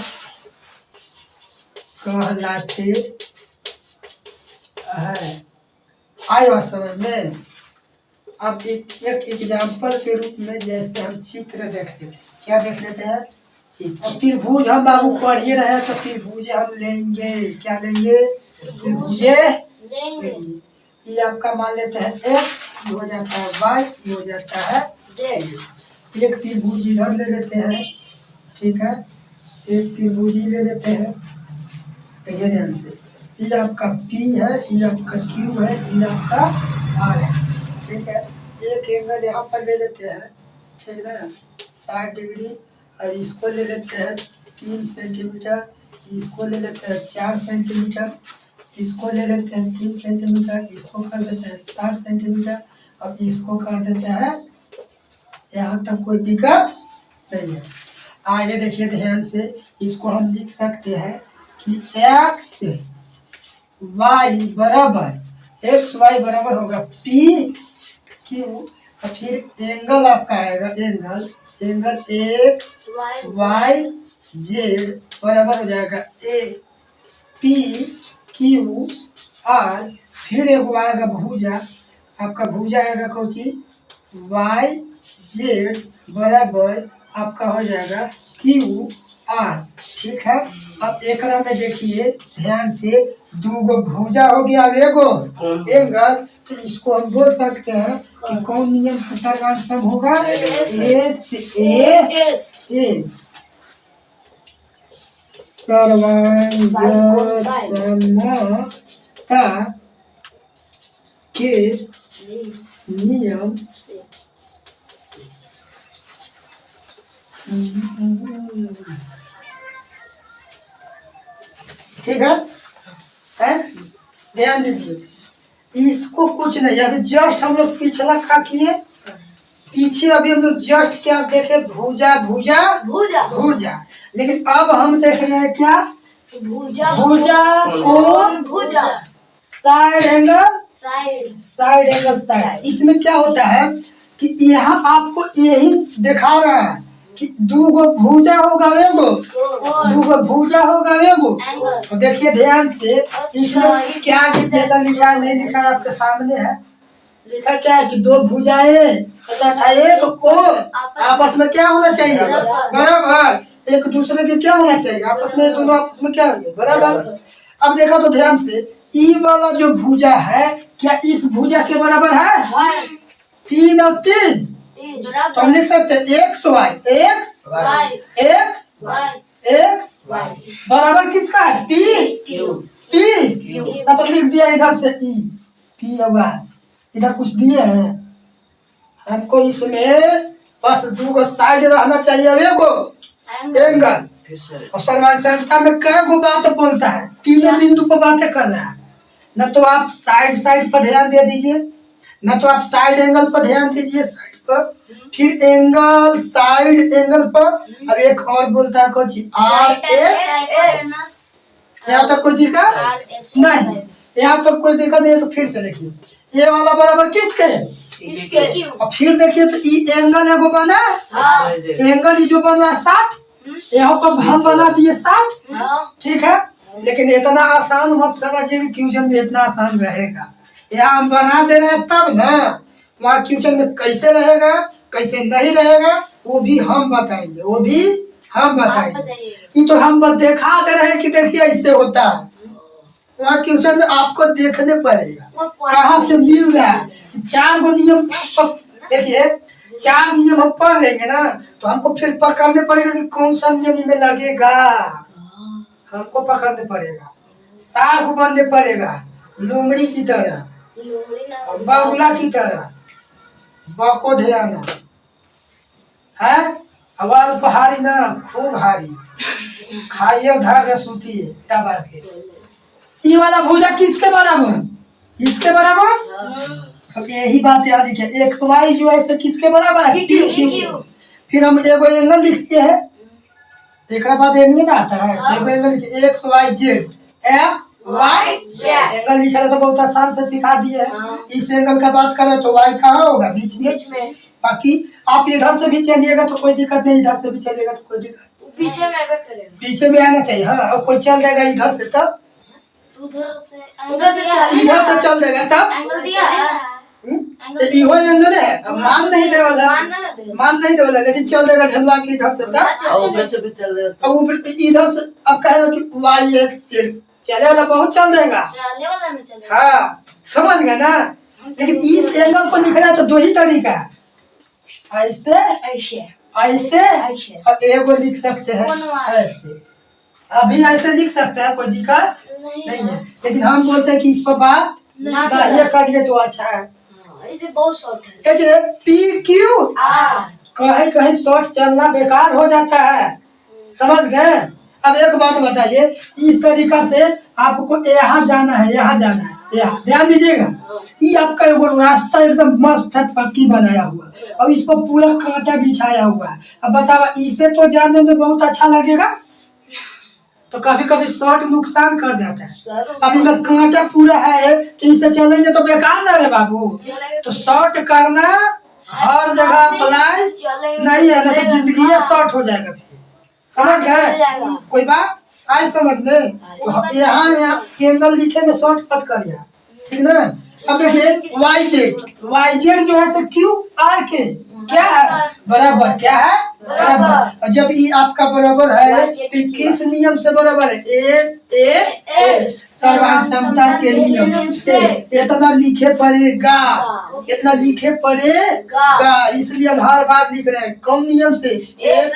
कहलाते हैं। आई बात समझ में? अब एक एग्जाम्पल के रूप में जैसे हम चित्र देख लेते हैं, क्या देख लेते हैं? चित्र। त्रिभुज हम बाबू पढ़िए रहे तो त्रिभुज हम लेंगे, क्या लेंगे? त्रिभुज लेंगे। ये आपका मान लेते हैं x, ये हो जाता है y, ये हो जाता है z। एक त्रिभुज इधर ले लेते हैं, ठीक है, एक त्रिभुज ले लेते हैं। ये ध्यान से, ये आपका P है, ये आपका Q है, ये आपका R है, ठीक है। एक एंगल यहाँ पर ले लेते हैं, ठीक है, 60 डिग्री, और इसको ले लेते हैं 3 सेंटीमीटर, इसको ले लेते हैं 4 सेंटीमीटर, इसको ले लेते हैं 3 सेंटीमीटर, इसको कर देते हैं 7 सेंटीमीटर, और इसको कर देते हैं। यहाँ तक कोई दिक्कत नहीं है। आगे देखिए ध्यान से, इसको हम लिख सकते हैं कि एक्स वाई बराबर होगा पी क्यू, और फिर एंगल आपका आएगा एंगल एक्स वाई जेड बराबर हो जाएगा ए पी क्यू आर। फिर एक आएगा भुजा, आपका भुजा आएगा कौची? वाई जेड बराबर आपका हो जाएगा क्यू आर, ठीक है। अब एक में देखिए ध्यान से, 2 गो भुजा हो गया, अब एगो एंगल, तो इसको हम बोल सकते हैं कि कौन नियम से सर्वांग सम होगा? एस सर्वांग समता के नियम ठीक है? ध्यान दीजिए, इसको कुछ नहीं, अभी जस्ट हम लोग पिछला क्या किए, पीछे अभी हम लोग जस्ट क्या देखे, भुजा भुजा भुजा भुजा, लेकिन अब हम देख रहे हैं क्या, भुजा भुजा कोण भुजा side angle side side angle side. इसमें क्या होता है कि यहाँ आपको यही दिखा रहा है कि दूगो भुजा होगा एगो, दूगो भुजा होगा एगो। तो देखिए ध्यान से, इसमें क्या जैसा लिखा है नहीं लिखा है आपके सामने है। लिखा क्या है कि दो भुजाएं तथा एक कोण आपस में क्या होना चाहिए, बराबर, एक दूसरे के क्या होना चाहिए आपस में, दोनों आपस में क्या होंगे, बराबर। अब देखा तो ध्यान से, ई वाला जो भुजा है क्या इस भुजा के बराबर है, 3 और 3, तो हम लिख सकते हैं X Y, X X X बराबर किसका है, पी पी, तो लिख दिया इधर से ई पी वाई, इधर कुछ दिए हैं हमको, इसमें बस दो साइड रहना चाहिए, एगो एंगल। और सर्वांग समता में कई गो बात बोलता है, तीनों बिंदु पर बातें कर रहा है। न तो आप साइड साइड पर ध्यान दे दीजिए, न तो आप साइड एंगल पर ध्यान दीजिए, साइड पर, फिर एंगल साइड एंगल पर। अब एक और बोलता है कुछ आर एच, यहाँ तक कोई दिक्कत नहीं, यहाँ तक कोई दिक्कत नहीं। तो फिर से देखिए, ये वाला बराबर किसके, इसके और फिर देखिए तो ई एंगल एगो बना, एंगल जो बन रहा है 60, यहाँ पर हम बना दिए 60, ठीक है। लेकिन इतना आसान मत समझिए कि क्वेश्चन में इतना आसान रहेगा, यहाँ हम बना दे रहे हैं तब ना, वहाँ क्वेश्चन में कैसे रहेगा कैसे नहीं रहेगा वो भी हम बताएंगे, वो भी हम बताएंगे। ये तो हम बस दिखा दे रहे हैं कि देखिए ऐसे होता है, वहाँ क्वेश्चन में आपको देखने पड़ेगा कहाँ से मिल रहा है। 4 गो नियम देखिए, 4 नियम हम पढ़ लेंगे ना, तो हमको फिर पकड़ने पड़ेगा कि कौन सा नियम इनमें लगेगा, हमको पकड़ने पड़ेगा, साफ बनने पड़ेगा, लोमड़ी की तरह, बगुला की तरह, बको ध्यान है, आवाज पहाड़ी ना खूब हारी, खाइए धागा सूती दबा के। ये वाला भुजा किसके बराबर, इसके बराबर। अब यही बात याद रखिए, एक्स वाई जो है किसके बराबर है, पी क्यू। फिर हम एगो एंगल लिखते हैं, एक बाद एंगल ना आता है, एगो एंगल लिखिए X Y Z, X Y angle लिखा तो बहुत आसान से सिखा दिए हैं। इस एंगल का बात करें तो वाई कहाँ होगा, बीच में। बाकी आप इधर से भी चलिएगा तो कोई दिक्कत नहीं, इधर से भी चलिएगा तो कोई दिक्कत, पीछे में आना चाहिए। हाँ, और कोई चल जाएगा इधर से तब, इधर से चल देगा तब एंगल दिया है, इहो एंगल है, अब मान नहीं दे वाला, लेकिन चल देगा ढमला के इधर से तब, ऊपर से भी चल देगा, अब ऊपर इधर से अब कहेगा कि वाई एक्स जेड चले वाला बहुत चल देगा, चलने वाला में चलेगा। हाँ समझ गए ना। लेकिन इस एंगल को लिखना है तो 2 ही तरीका, ऐसे ऐसे और एगो लिख सकते हैं ऐसे, अभी ऐसे लिख सकते हैं, कोई दिक्कत नहीं है। लेकिन हम बोलते हैं कि इस पर बात ये करिए तो अच्छा है, बहुत शॉर्ट है। देखिए पी क्यू कहीं कहीं शॉर्ट चलना बेकार हो जाता है, समझ गए। अब एक बात बताइए, इस तरीका से आपको यहाँ जाना है, यहाँ जाना है, यहाँ ध्यान दीजिएगा, ये आपका एगो रास्ता एकदम मस्त है, पक्की बनाया हुआ, और इस पर पूरा कांटा बिछाया हुआ है। अब बताओ, इसे तो जाने में बहुत अच्छा लगेगा, तो कभी कभी शॉर्ट नुकसान कर जाता है। अभी में कांटा पूरा है तो इसे चलेंगे तो बेकार ना रे बाबू, तो शॉर्ट करना हर जगह अप्लाई नहीं है, ना तो जिंदगी शॉर्ट हो जाएगा। समझ गए, कोई बात आई समझ में। तो यहाँ एंगल लिखे में शॉर्ट कट करिए, ठीक ना। अब देखिए वाई जेड जो है क्यू आर के क्या है, बराबर, क्या है बराबर। और जब ये आपका बराबर है तो किस नियम से बराबर है, एस सर्वांग समता के नियम से। इतना लिखे पड़ेगा, इतना लिखे पड़ेगा, इसलिए हम हर बार लिख रहे हैं कौन नियम से, एस।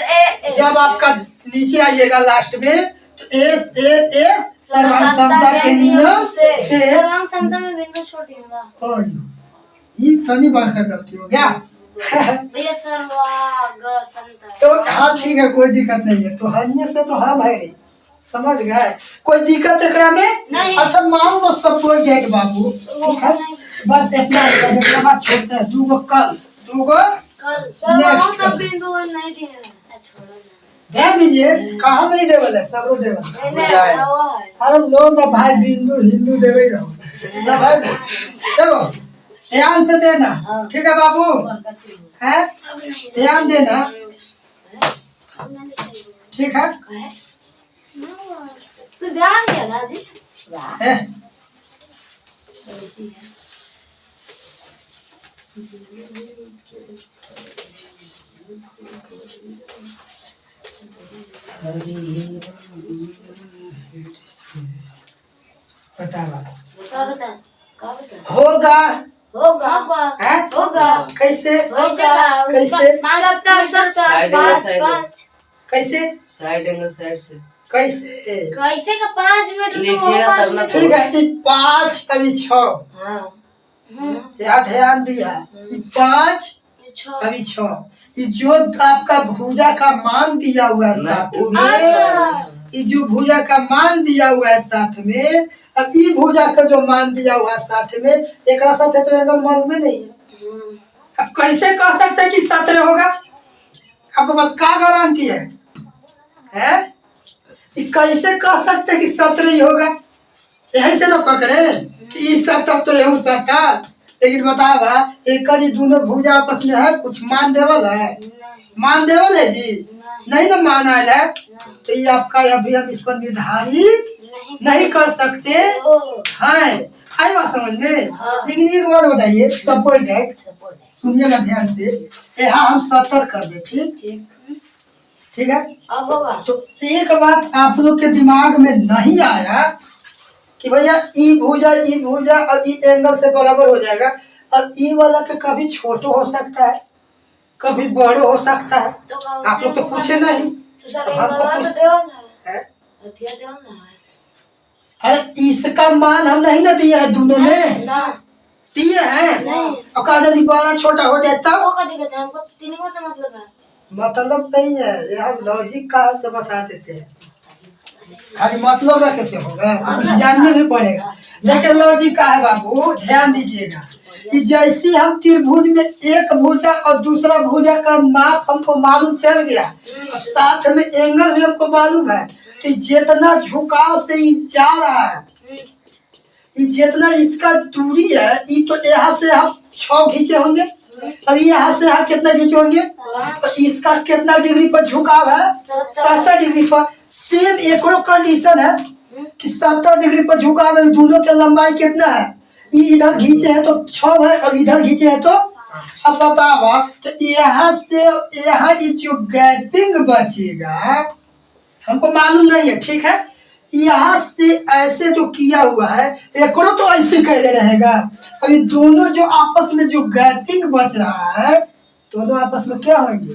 जब आपका नीचे आइएगा लास्ट में तो एस ए एस सर्वांग समता के नियम से सर्वांग समता में बिंदु छोटी होगा। और ये तनी बार का गलती हो गया। भैया सर्वांग समता तो हाँ ठीक है, कोई दिक्कत नहीं है। तो हनिये से तो हाँ भाई समझ गए, कोई दिक्कत एकरा में नहीं। अच्छा मान लो सपोर्ट गेट बाबू, ठीक है, बस इतना छोड़ते हैं। दूगो कल कल सर्वांग Next का कल। बिंदु नहीं दिए हैं। छोड़ो ना। ध्यान दीजिए, कहाँ नहीं देवल है, सब देवल है। नहीं वो है। अरे लोग ना भाई बिंदु हिंदू देवे रहो सब है। चलो ध्यान से देना, ठीक है बाबू, है ध्यान देना, ठीक है। तू ध्यान दे दादी। है बतावा का बता होगा होगा है होगा कैसे होगा कैसे? सत्तर साइड सत्तर में, साइड में। पाँच कैसे साइड एंगल साइड से कैसे कैसे का 5 मिनट लिखिएगा तो 5 तब ना। मिनट। ठीक है, ये 5 अभी 6 हाँ ध्यान दिया, ये 5 अभी 6, ये जो आपका भुजा का मान दिया हुआ है साथ में, अच्छा। ये जो भुजा का मान दिया हुआ है साथ में, अब ये भुजा का जो मान दिया हुआ है साथ में, एक साथ है तो एंगल मालूम ही नहीं है। अब कैसे कह सकते हैं कि 17 होगा? आपको बस क्या गारंटी है, हैं? ये कैसे कह सकते हैं कि 17 ही होगा? यही से ना पकड़े कि इस 17 तो यही 17, लेकिन बतावा एक ही दोनों भुजा आपस में है, कुछ मान देवल है, मान देवल है जी, नहीं ना मान आया है, तो ये आपका अभी हम इस पर निर्धारित नहीं कर सकते हैं। आई बात समझ में? लेकिन एक बात बताइए, सपोर्ट सुनिएगा ध्यान से, यहाँ हम 70 कर दे, ठीक है। अब होगा तो एक बात आप लोग के दिमाग में नहीं आया कि भैया ई भुजा और ई एंगल से बराबर हो जाएगा, और ई वाला के कभी छोटो हो सकता है, कभी बड़ो हो सकता है। तो आप लोग तो पूछे नहीं, तो सब अब हमको एंगल पूछ तो देओ ना है? अथिया देओ ना अरे इसका मान हम नहीं ना दिए है, दोनों में ना दिए हैं। नहीं। और कहा यदि बड़ा छोटा हो जाए तब वो का दिक्कत है हमको तीनों से मतलब है। मतलब नहीं है, यहाँ लॉजिक कहाँ से बता देते हैं, खाली मतलब रखे से होगा, कुछ जानने भी पड़ेगा। देखिए लॉजिक का है बाबू, ध्यान दीजिएगा कि जैसे हम त्रिभुज में एक भुजा और दूसरा भुजा का माप हमको मालूम चल गया, और साथ में एंगल भी हमको मालूम है, तो जितना झुकाव से ये जा रहा है, ये जितना इसका दूरी है, ये तो यहाँ से हम 6 खींचे होंगे, अब यहाँ से यहाँ कितना खींचे होंगे, तो इसका कितना डिग्री पर झुकाव है, 70 डिग्री पर। सेम एक और कंडीशन है कि 70 डिग्री पर झुकाव है, दोनों की लंबाई कितना है, ये इधर खींचे है तो 6 है, और इधर खींचे है तो, अब बतावा तो यहाँ से यहाँ ये जो गैपिंग बचेगा हमको मालूम नहीं है, ठीक है। यहाँ से ऐसे जो किया हुआ है, एक तो ऐसे कैसे रहेगा, अभी दोनों जो आपस में जो गैपिंग बच रहा है, दोनों आपस में क्या होंगे,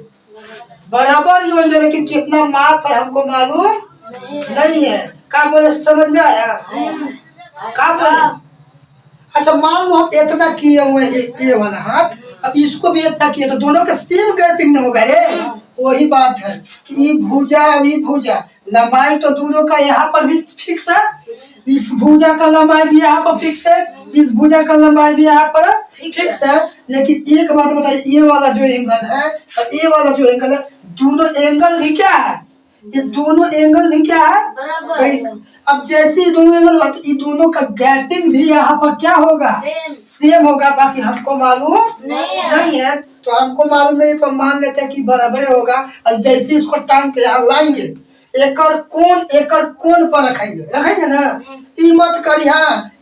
बराबर ही होंगे, लेकिन कितना माप है हमको मालूम नहीं है। क्या बोले, समझ में आया? क्या बोले? अच्छा मान लो हम इतना किए हुए हैं, ये वाला हाथ, अब इसको भी इतना किया, तो दोनों का सेम गैपिंग न होगा रे। वही बात है कि ये भुजा और ये भुजा, लंबाई तो दोनों का यहाँ पर भी फिक्स है, इस भुजा का लंबाई भी यहाँ पर फिक्स है, इस भुजा का लंबाई भी यहाँ पर फिक्स है। लेकिन एक बात बताइए, ये वाला जो एंगल है और ये वाला जो एंगल है, दोनों एंगल भी क्या है, ये दोनों एंगल भी क्या है, बराबर। अब जैसे ही दोनों एंगल बात, ये दोनों का गैपिंग भी यहाँ पर क्या होगा, सेम होगा। बाकी हमको मालूम नहीं है, तो हमको मालूम नहीं, तो हम मान लेते हैं कि बराबर होगा। और जैसे इसको टांग के यहाँ लाएंगे, एक कोण पर रखेंगे ना, ये मत करिए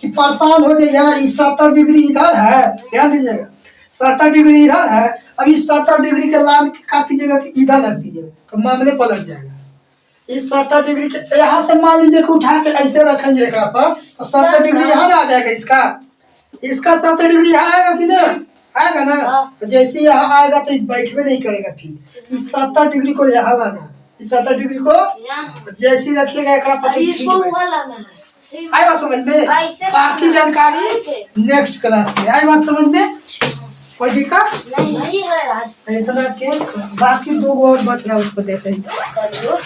कि परेशान हो जाइए। इस 70 डिग्री इधर है, ध्यान दीजिएगा, 70 डिग्री इधर है, अब इस 70 डिग्री के लाइन काट दीजिएगा कि इधर रख दीजिएगा, तो मामले पलट जाएगा। इस 70 डिग्री के यहाँ से मान लीजिए कि उठा के ऐसे रखेंगे एक पर, तो 70 डिग्री यहाँ आ जाएगा, इसका 70 डिग्री यहाँ आएगा कि ना, आएगा ना। तो जैसे यहाँ आएगा तो बैठवे नहीं करेगा, फिर इस 70 डिग्री को यहाँ लाना, इस 70 डिग्री को यहाँ जैसे रखिएगा एकरा पर अभी ठीक इसको है। ऊपर लाना है सिर्फ आई बात समझ में? ऐसे बाकी करना है। जानकारी ऐसे। नेक्स्ट क्लास में। आई बात समझ में? कोई दिक्कत नहीं है आज इतना के बाकी 2 और बच रहा है उसको देते हैं। कर लो